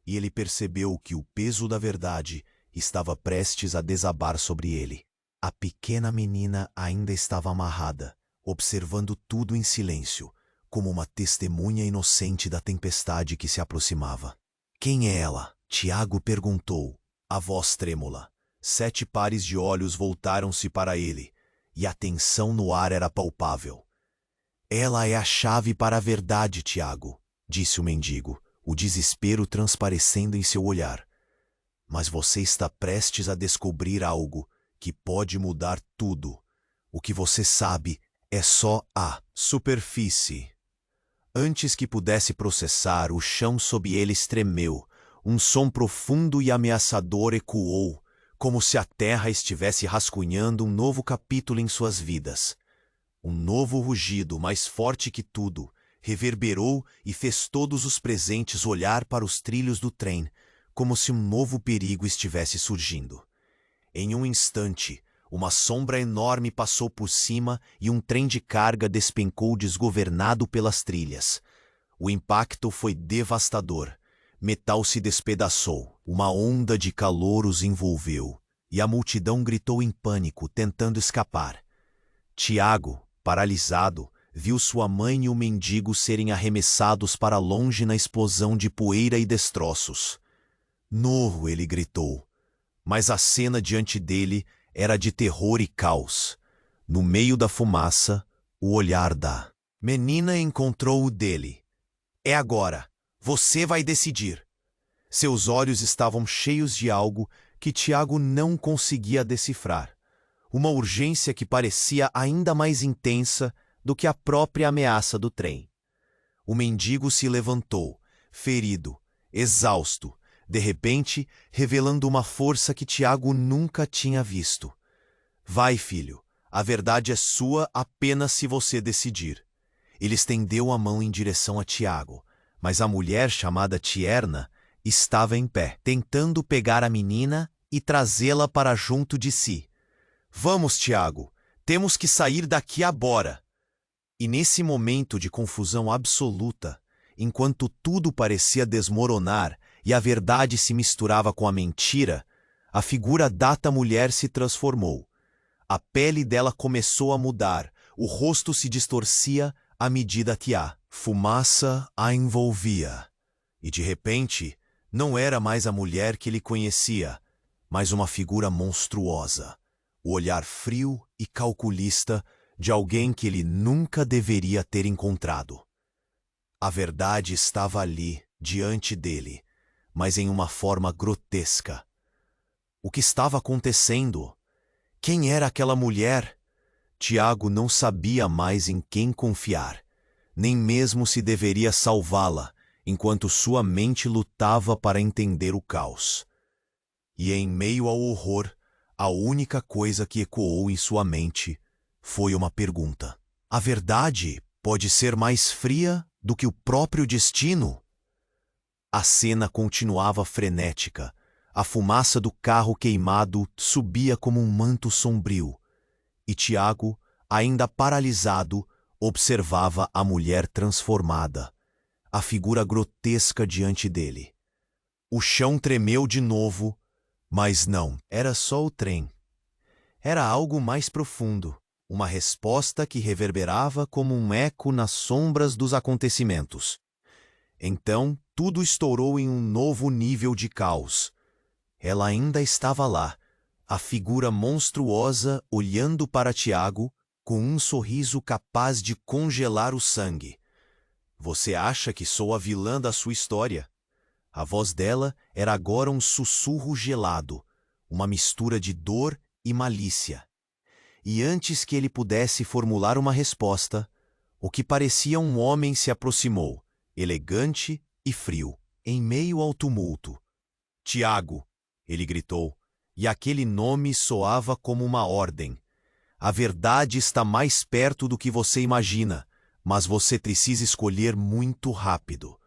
e ele percebeu que o peso da verdade estava prestes a desabar sobre ele. A pequena menina ainda estava amarrada, observando tudo em silêncio, como uma testemunha inocente da tempestade que se aproximava. Quem é ela? Tiago perguntou, a voz trêmula. 7 pares de olhos voltaram-se para ele, e a tensão no ar era palpável. Ela é a chave para a verdade, Tiago, disse o mendigo, o desespero transparecendo em seu olhar. Mas você está prestes a descobrir algo que pode mudar tudo. O que você sabe é só a superfície. Antes que pudesse processar, o chão sob eles tremeu. Um som profundo e ameaçador ecoou, como se a terra estivesse rascunhando um novo capítulo em suas vidas. Um novo rugido, mais forte que tudo, reverberou e fez todos os presentes olhar para os trilhos do trem, como se um novo perigo estivesse surgindo. Em um instante, uma sombra enorme passou por cima e um trem de carga despencou desgovernado pelas trilhas. O impacto foi devastador. Metal se despedaçou, uma onda de calor os envolveu, e a multidão gritou em pânico, tentando escapar. Tiago, paralisado, viu sua mãe e o mendigo serem arremessados para longe na explosão de poeira e destroços. "No!" ele gritou, mas a cena diante dele era de terror e caos. No meio da fumaça, O olhar da menina encontrou o dele. É agora. Você vai decidir. Seus olhos estavam cheios de algo que Tiago não conseguia decifrar. Uma urgência que parecia ainda mais intensa do que a própria ameaça do trem. O mendigo se levantou, ferido, exausto, de repente revelando uma força que Tiago nunca tinha visto. Vai, filho, a verdade é sua apenas se você decidir. Ele estendeu a mão em direção a Tiago, mas a mulher chamada Tierna estava em pé, tentando pegar a menina e trazê-la para junto de si. Vamos, Tiago, temos que sair daqui agora. E nesse momento de confusão absoluta, enquanto tudo parecia desmoronar e a verdade se misturava com a mentira, a figura da mulher se transformou. A pele dela começou a mudar, o rosto se distorcia à medida que a fumaça a envolvia. E de repente, não era mais a mulher que ele conhecia, mas uma figura monstruosa, o olhar frio e calculista de alguém que ele nunca deveria ter encontrado. A verdade estava ali, diante dele, mas em uma forma grotesca. O que estava acontecendo? Quem era aquela mulher? Tiago não sabia mais em quem confiar, nem mesmo se deveria salvá-la, enquanto sua mente lutava para entender o caos. E em meio ao horror, a única coisa que ecoou em sua mente foi uma pergunta. A verdade pode ser mais fria do que o próprio destino? A cena continuava frenética. A fumaça do carro queimado subia como um manto sombrio. E Tiago, ainda paralisado, observava a mulher transformada, a figura grotesca diante dele. O chão tremeu de novo, mas não, era só o trem. Era algo mais profundo, uma resposta que reverberava como um eco nas sombras dos acontecimentos. Então, tudo estourou em um novo nível de caos. Ela ainda estava lá, a figura monstruosa olhando para Tiago com um sorriso capaz de congelar o sangue. Você acha que sou a vilã da sua história? A voz dela era agora um sussurro gelado, uma mistura de dor e malícia. E antes que ele pudesse formular uma resposta, o que parecia um homem se aproximou, elegante e frio, em meio ao tumulto. Tiago! Ele gritou, e aquele nome soava como uma ordem. A verdade está mais perto do que você imagina, mas você precisa escolher muito rápido.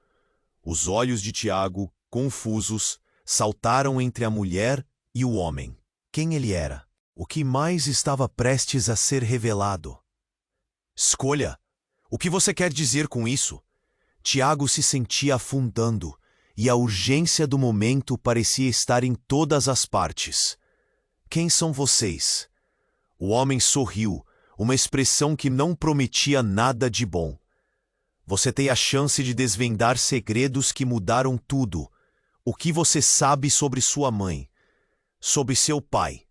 Os olhos de Tiago, confusos, saltaram entre a mulher e o homem. Quem ele era? O que mais estava prestes a ser revelado? Escolha! O que você quer dizer com isso? Tiago se sentia afundando, e a urgência do momento parecia estar em todas as partes. Quem são vocês? O homem sorriu, uma expressão que não prometia nada de bom. Você tem a chance de desvendar segredos que mudaram tudo. O que você sabe sobre sua mãe? Sobre seu pai?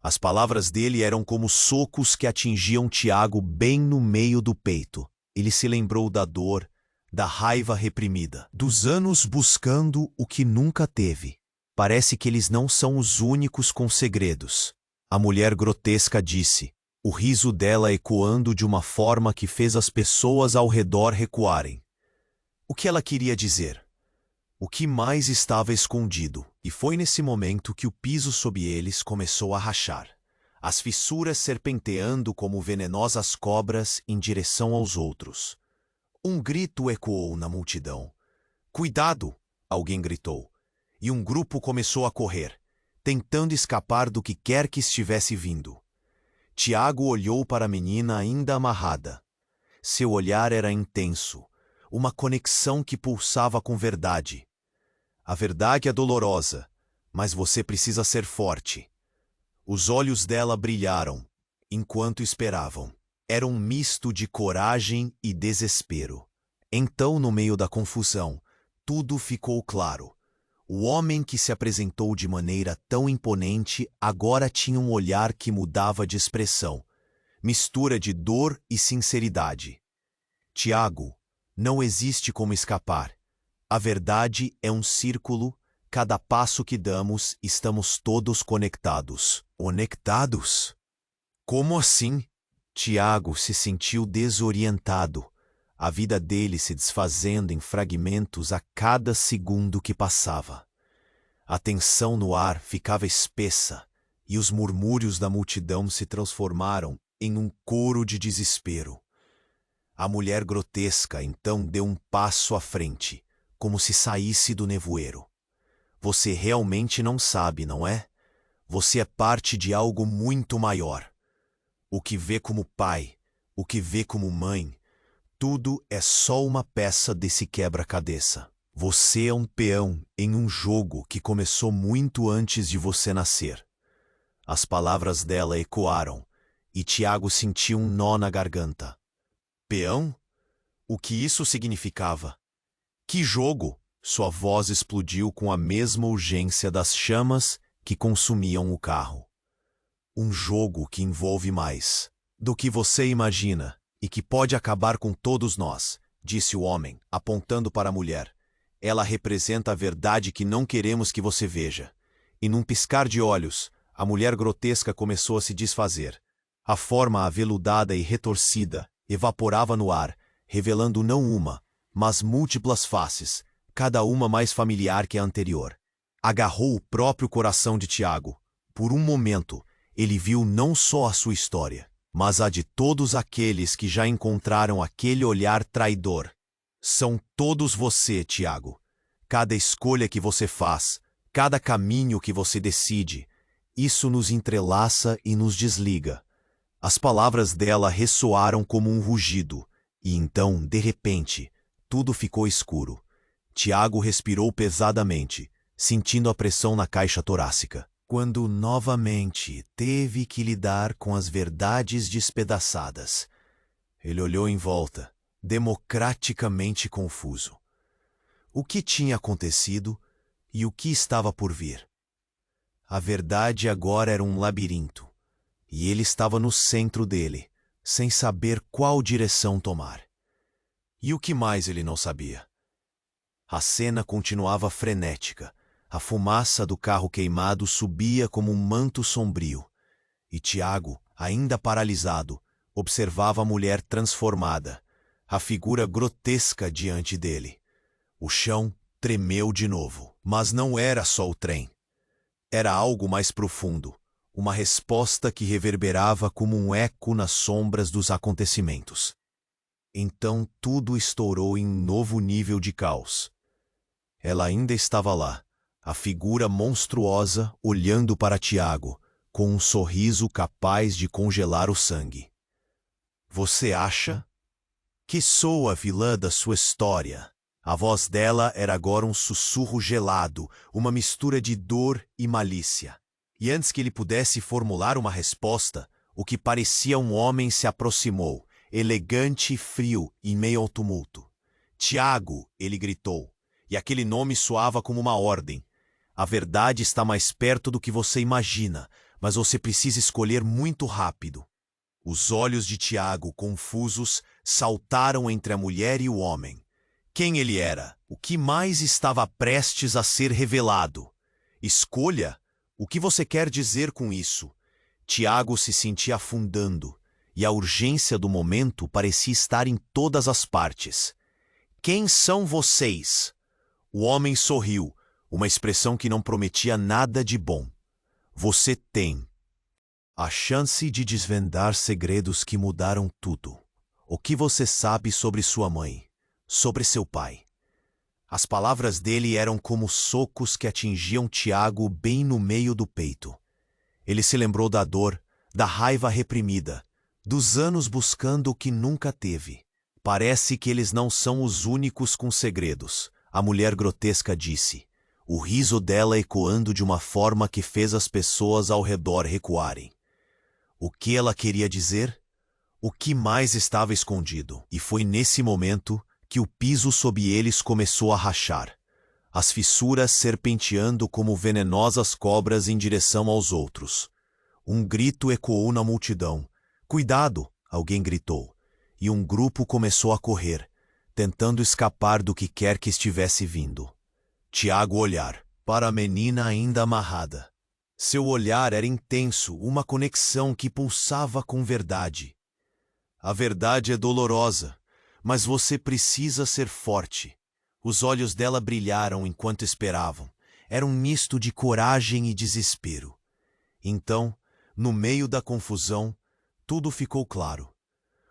As palavras dele eram como socos que atingiam Tiago bem no meio do peito. Ele se lembrou da dor, da raiva reprimida, dos anos buscando o que nunca teve. Parece que eles não são os únicos com segredos. A mulher grotesca disse, o riso dela ecoando de uma forma que fez as pessoas ao redor recuarem. O que ela queria dizer? O que mais estava escondido? E foi nesse momento que o piso sob eles começou a rachar, as fissuras serpenteando como venenosas cobras em direção aos outros. Um grito ecoou na multidão. Cuidado! Alguém gritou. E um grupo começou a correr, tentando escapar do que quer que estivesse vindo. Tiago olhou para a menina ainda amarrada. Seu olhar era intenso, uma conexão que pulsava com verdade. A verdade é dolorosa, mas você precisa ser forte. Os olhos dela brilharam, enquanto esperavam. Era um misto de coragem e desespero. Então, no meio da confusão, tudo ficou claro. O homem que se apresentou de maneira tão imponente agora tinha um olhar que mudava de expressão. mistura de dor e sinceridade. Tiago, não existe como escapar. A verdade é um círculo, cada passo que damos estamos todos conectados. Conectados? Como assim? Tiago se sentiu desorientado, a vida dele se desfazendo em fragmentos a cada segundo que passava. A tensão no ar ficava espessa e os murmúrios da multidão se transformaram em um coro de desespero. A mulher grotesca então deu um passo à frente, como se saísse do nevoeiro. Você realmente não sabe, não é? Você é parte de algo muito maior. O que vê como pai, o que vê como mãe, tudo é só uma peça desse quebra-cabeça. Você é um peão em um jogo que começou muito antes de você nascer. As palavras dela ecoaram, e Tiago sentiu um nó na garganta. Peão? O que isso significava? Que jogo? Sua voz explodiu com a mesma urgência das chamas que consumiam o carro. Um jogo que envolve mais do que você imagina e que pode acabar com todos nós, disse o homem, apontando para a mulher. Ela representa a verdade que não queremos que você veja. E num piscar de olhos, a mulher grotesca começou a se desfazer. A forma aveludada e retorcida evaporava no ar, revelando não uma, mas múltiplas faces, cada uma mais familiar que a anterior. Agarrou o próprio coração de Tiago. Por um momento, ele viu não só a sua história, mas a de todos aqueles que já encontraram aquele olhar traidor. São todos você, Tiago. Cada escolha que você faz, cada caminho que você decide, isso nos entrelaça e nos desliga. As palavras dela ressoaram como um rugido, e então, de repente, tudo ficou escuro. Tiago respirou pesadamente, sentindo a pressão na caixa torácica. Quando novamente teve que lidar com as verdades despedaçadas, ele olhou em volta, democraticamente confuso. O que tinha acontecido e o que estava por vir? A verdade agora era um labirinto, e ele estava no centro dele, sem saber qual direção tomar. E o que mais ele não sabia? A cena continuava frenética. A fumaça do carro queimado subia como um manto sombrio, e Tiago, ainda paralisado, observava a mulher transformada, a figura grotesca diante dele. O chão tremeu de novo, mas não era só o trem. Era algo mais profundo, uma resposta que reverberava como um eco nas sombras dos acontecimentos. Então tudo estourou em um novo nível de caos. Ela ainda estava lá, a figura monstruosa olhando para Tiago, com um sorriso capaz de congelar o sangue. Você acha que sou a vilã da sua história? A voz dela era agora um sussurro gelado, uma mistura de dor e malícia. E antes que ele pudesse formular uma resposta, o que parecia um homem se aproximou, elegante e frio, em meio ao tumulto. Tiago, ele gritou, e aquele nome soava como uma ordem. A verdade está mais perto do que você imagina, mas você precisa escolher muito rápido. Os olhos de Tiago, confusos, saltaram entre a mulher e o homem. Quem ele era? O que mais estava prestes a ser revelado? Escolha? O que você quer dizer com isso? Tiago se sentia afundando, e a urgência do momento parecia estar em todas as partes. Quem são vocês? O homem sorriu, uma expressão que não prometia nada de bom. Você tem a chance de desvendar segredos que mudaram tudo. O que você sabe sobre sua mãe, sobre seu pai? As palavras dele eram como socos que atingiam Tiago bem no meio do peito. Ele se lembrou da dor, da raiva reprimida, dos anos buscando o que nunca teve. Parece que eles não são os únicos com segredos, a mulher grotesca disse, o riso dela ecoando de uma forma que fez as pessoas ao redor recuarem. O que ela queria dizer? O que mais estava escondido? E foi nesse momento que o piso sob eles começou a rachar, as fissuras serpenteando como venenosas cobras em direção aos outros. Um grito ecoou na multidão, Cuidado! Alguém gritou, e um grupo começou a correr, tentando escapar do que quer que estivesse vindo. Tiago olhar para a menina ainda amarrada. Seu olhar era intenso, uma conexão que pulsava com verdade. A verdade é dolorosa, mas você precisa ser forte. Os olhos dela brilharam enquanto esperavam. Era um misto de coragem e desespero. Então, no meio da confusão, tudo ficou claro.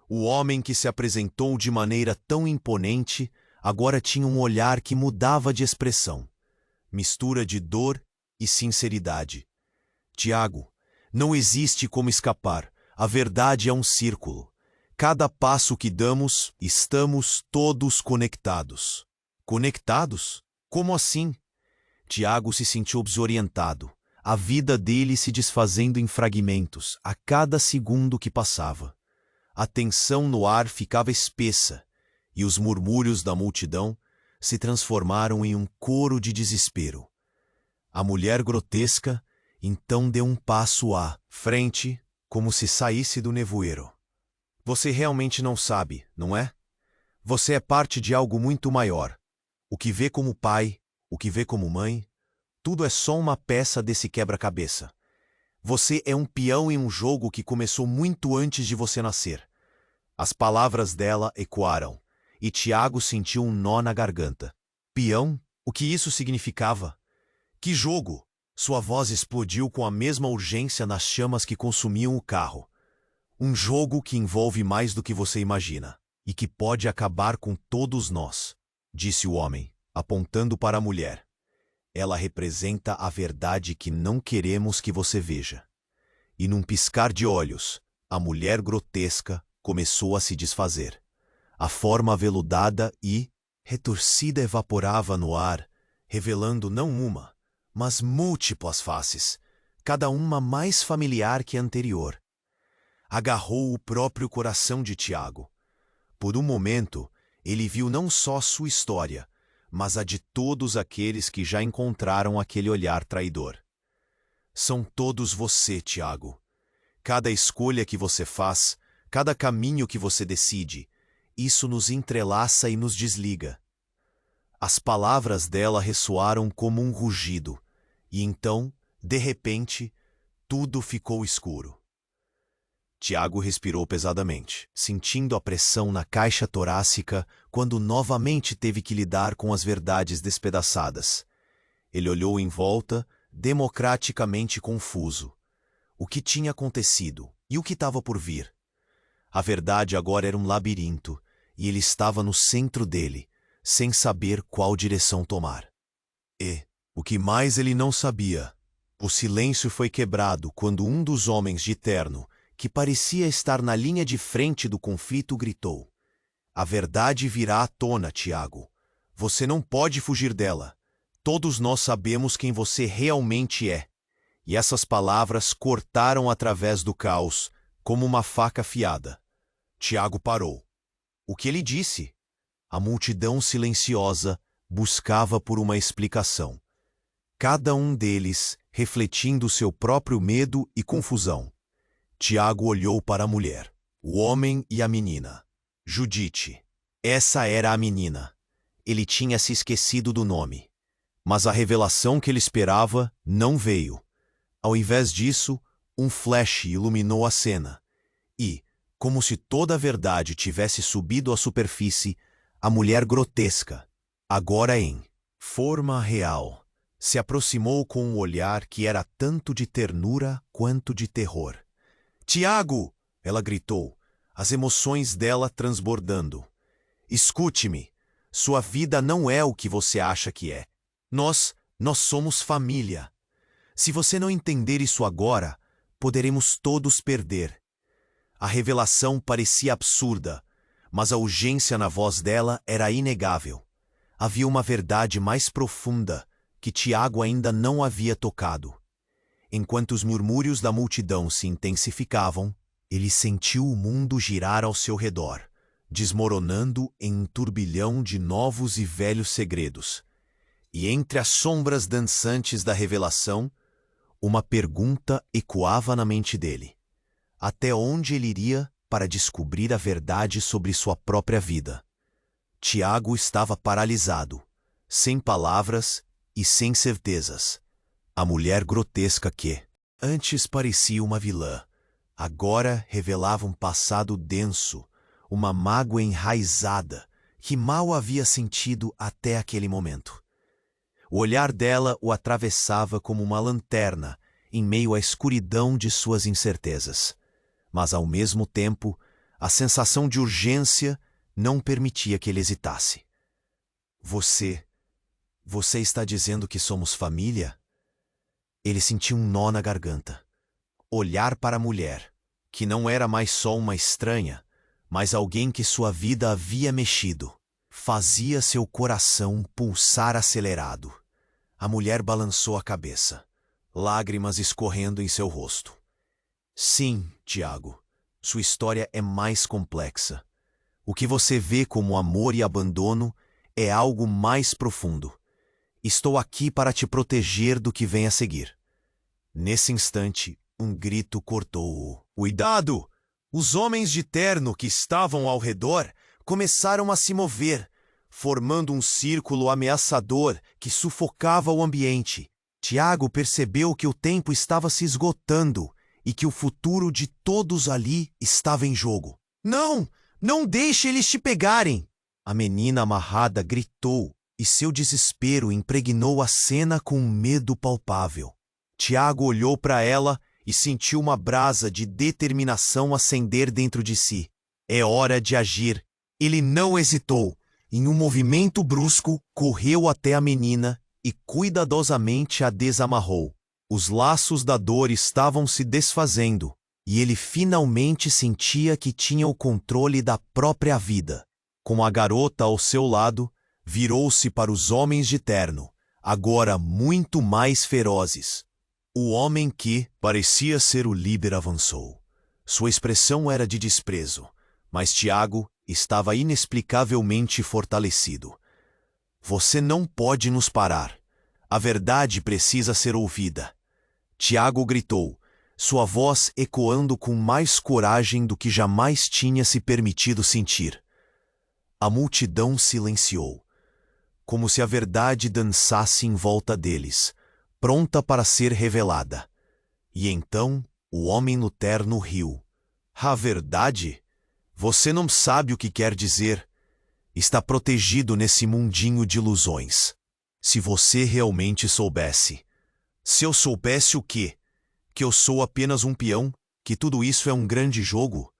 O homem que se apresentou de maneira tão imponente agora tinha um olhar que mudava de expressão. Mistura de dor e sinceridade. Tiago, não existe como escapar. A verdade é um círculo. Cada passo que damos, estamos todos conectados. Conectados? Como assim? Tiago se sentiu desorientado. A vida dele se desfazendo em fragmentos a cada segundo que passava. A tensão no ar ficava espessa, e os murmúrios da multidão se transformaram em um coro de desespero. A mulher grotesca então deu um passo à frente, como se saísse do nevoeiro. Você realmente não sabe, não é? Você é parte de algo muito maior. O que vê como pai, o que vê como mãe, tudo é só uma peça desse quebra-cabeça. Você é um peão em um jogo que começou muito antes de você nascer. As palavras dela ecoaram, e Tiago sentiu um nó na garganta. Peão? O que isso significava? Que jogo? Sua voz explodiu com a mesma urgência nas chamas que consumiam o carro. Um jogo que envolve mais do que você imagina, e que pode acabar com todos nós, disse o homem, apontando para a mulher. Ela representa a verdade que não queremos que você veja. E num piscar de olhos, a mulher grotesca começou a se desfazer. A forma aveludada e retorcida evaporava no ar, revelando não uma, mas múltiplas faces, cada uma mais familiar que a anterior. Agarrou o próprio coração de Tiago. Por um momento, ele viu não só sua história, mas a de todos aqueles que já encontraram aquele olhar traidor. São todos você, Tiago. Cada escolha que você faz, cada caminho que você decide, isso nos entrelaça e nos desliga. As palavras dela ressoaram como um rugido, e então, de repente, tudo ficou escuro. Tiago respirou pesadamente, sentindo a pressão na caixa torácica quando novamente teve que lidar com as verdades despedaçadas. Ele olhou em volta, democraticamente confuso. O que tinha acontecido e o que estava por vir? A verdade agora era um labirinto, e ele estava no centro dele, sem saber qual direção tomar. E, o que mais ele não sabia, o silêncio foi quebrado quando um dos homens de terno, que parecia estar na linha de frente do conflito, gritou: A verdade virá à tona, Tiago. Você não pode fugir dela. Todos nós sabemos quem você realmente é. E essas palavras cortaram através do caos, como uma faca afiada. Tiago parou. O que ele disse? A multidão silenciosa buscava por uma explicação. Cada um deles refletindo seu próprio medo e confusão. Tiago olhou para a mulher, o homem e a menina. Judite. Essa era a menina. Ele tinha se esquecido do nome. Mas a revelação que ele esperava não veio. Ao invés disso, um flash iluminou a cena. E, como se toda a verdade tivesse subido à superfície, a mulher grotesca, agora em forma real, se aproximou com um olhar que era tanto de ternura quanto de terror. Tiago! Ela gritou, as emoções dela transbordando. Escute-me, sua vida não é o que você acha que é. Nós somos família. Se você não entender isso agora, poderemos todos perder. A revelação parecia absurda, mas a urgência na voz dela era inegável. Havia uma verdade mais profunda que Tiago ainda não havia tocado. Enquanto os murmúrios da multidão se intensificavam, ele sentiu o mundo girar ao seu redor, desmoronando em um turbilhão de novos e velhos segredos. E entre as sombras dançantes da revelação, uma pergunta ecoava na mente dele. até onde ele iria para descobrir a verdade sobre sua própria vida. Tiago estava paralisado, sem palavras e sem certezas. A mulher grotesca que, antes parecia uma vilã, agora revelava um passado denso, uma mágoa enraizada que mal havia sentido até aquele momento. O olhar dela o atravessava como uma lanterna em meio à escuridão de suas incertezas. Mas, ao mesmo tempo, a sensação de urgência não permitia que ele hesitasse. Você está dizendo que somos família? Ele sentiu um nó na garganta. Olhar para a mulher, que não era mais só uma estranha, mas alguém que sua vida havia mexido, fazia seu coração pulsar acelerado. A mulher balançou a cabeça, lágrimas escorrendo em seu rosto. Sim, Tiago, sua história é mais complexa. O que você vê como amor e abandono é algo mais profundo. Estou aqui para te proteger do que vem a seguir. Nesse instante, um grito cortou-o. Cuidado! Os homens de terno que estavam ao redor começaram a se mover, formando um círculo ameaçador que sufocava o ambiente. Tiago percebeu que o tempo estava se esgotando e que o futuro de todos ali estava em jogo. Não! Não deixe eles te pegarem! A menina amarrada gritou, e seu desespero impregnou a cena com um medo palpável. Tiago olhou para ela e sentiu uma brasa de determinação acender dentro de si. É hora de agir. Ele não hesitou. Em um movimento brusco, correu até a menina e cuidadosamente a desamarrou. Os laços da dor estavam se desfazendo, e ele finalmente sentia que tinha o controle da própria vida. Com a garota ao seu lado, virou-se para os homens de terno, agora muito mais ferozes. O homem que parecia ser o líder avançou. Sua expressão era de desprezo, mas Tiago estava inexplicavelmente fortalecido. Você não pode nos parar. A verdade precisa ser ouvida. Tiago gritou, sua voz ecoando com mais coragem do que jamais tinha se permitido sentir. A multidão silenciou, como se a verdade dançasse em volta deles, pronta para ser revelada. E então o homem no terno riu. A verdade? Você não sabe o que quer dizer. Está protegido nesse mundinho de ilusões. Se você realmente soubesse. Se eu soubesse o quê? Que eu sou apenas um peão? Que tudo isso é um grande jogo?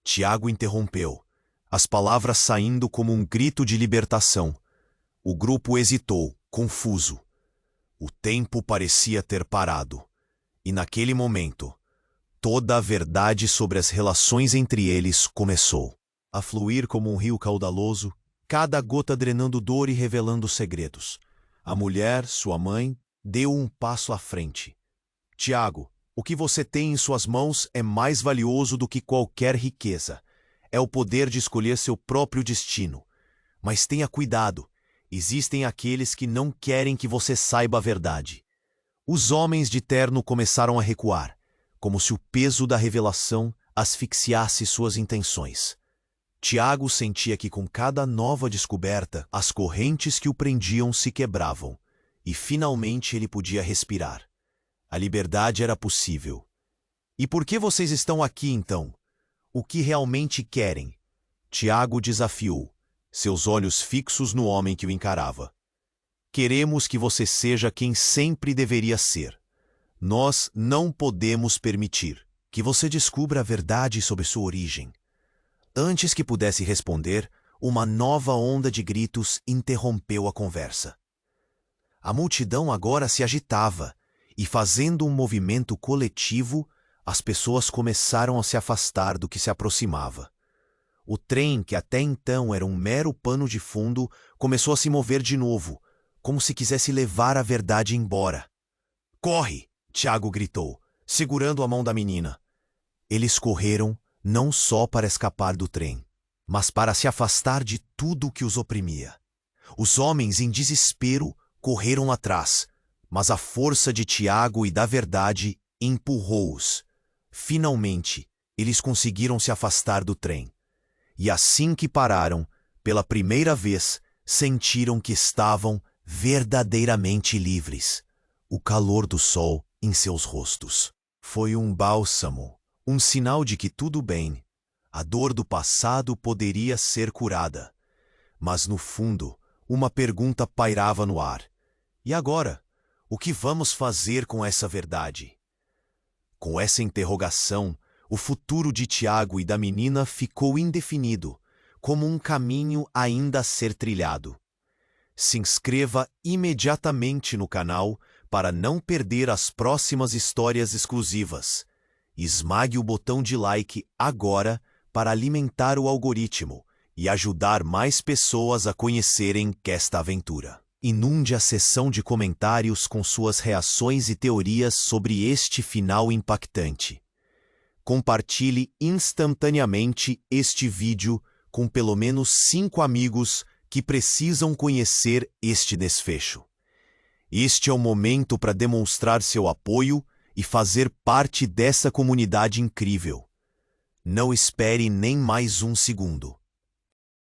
Tiago interrompeu, as palavras saindo como um grito de libertação. O grupo hesitou, confuso. O tempo parecia ter parado. E naquele momento, toda a verdade sobre as relações entre eles começou a fluir como um rio caudaloso, cada gota drenando dor e revelando segredos. A mulher, sua mãe, deu um passo à frente. Tiago, o que você tem em suas mãos é mais valioso do que qualquer riqueza. É o poder de escolher seu próprio destino. Mas tenha cuidado. Existem aqueles que não querem que você saiba a verdade. Os homens de terno começaram a recuar, como se o peso da revelação asfixiasse suas intenções. Tiago sentia que com cada nova descoberta, as correntes que o prendiam se quebravam, e finalmente ele podia respirar. A liberdade era possível. E por que vocês estão aqui, então? O que realmente querem? Tiago desafiou, seus olhos fixos no homem que o encarava. Queremos que você seja quem sempre deveria ser. Nós não podemos permitir que você descubra a verdade sobre sua origem. Antes que pudesse responder, uma nova onda de gritos interrompeu a conversa. A multidão agora se agitava, e fazendo um movimento coletivo, as pessoas começaram a se afastar do que se aproximava. O trem, que até então era um mero pano de fundo, começou a se mover de novo, como se quisesse levar a verdade embora. Corre! Tiago gritou, segurando a mão da menina. Eles correram, não só para escapar do trem, mas para se afastar de tudo o que os oprimia. Os homens, em desespero, correram atrás, mas a força de Tiago e da verdade empurrou-os. Finalmente, eles conseguiram se afastar do trem. E assim que pararam, pela primeira vez, sentiram que estavam verdadeiramente livres. O calor do sol em seus rostos foi um bálsamo, um sinal de que tudo bem. A dor do passado poderia ser curada. Mas no fundo, uma pergunta pairava no ar. E agora? O que vamos fazer com essa verdade? Com essa interrogação, o futuro de Tiago e da menina ficou indefinido, como um caminho ainda a ser trilhado. Se inscreva imediatamente no canal para não perder as próximas histórias exclusivas. Esmague o botão de like agora para alimentar o algoritmo e ajudar mais pessoas a conhecerem esta aventura. Inunde a seção de comentários com suas reações e teorias sobre este final impactante. Compartilhe instantaneamente este vídeo com pelo menos 5 amigos que precisam conhecer este desfecho. Este é o momento para demonstrar seu apoio e fazer parte dessa comunidade incrível. Não espere nem mais um segundo.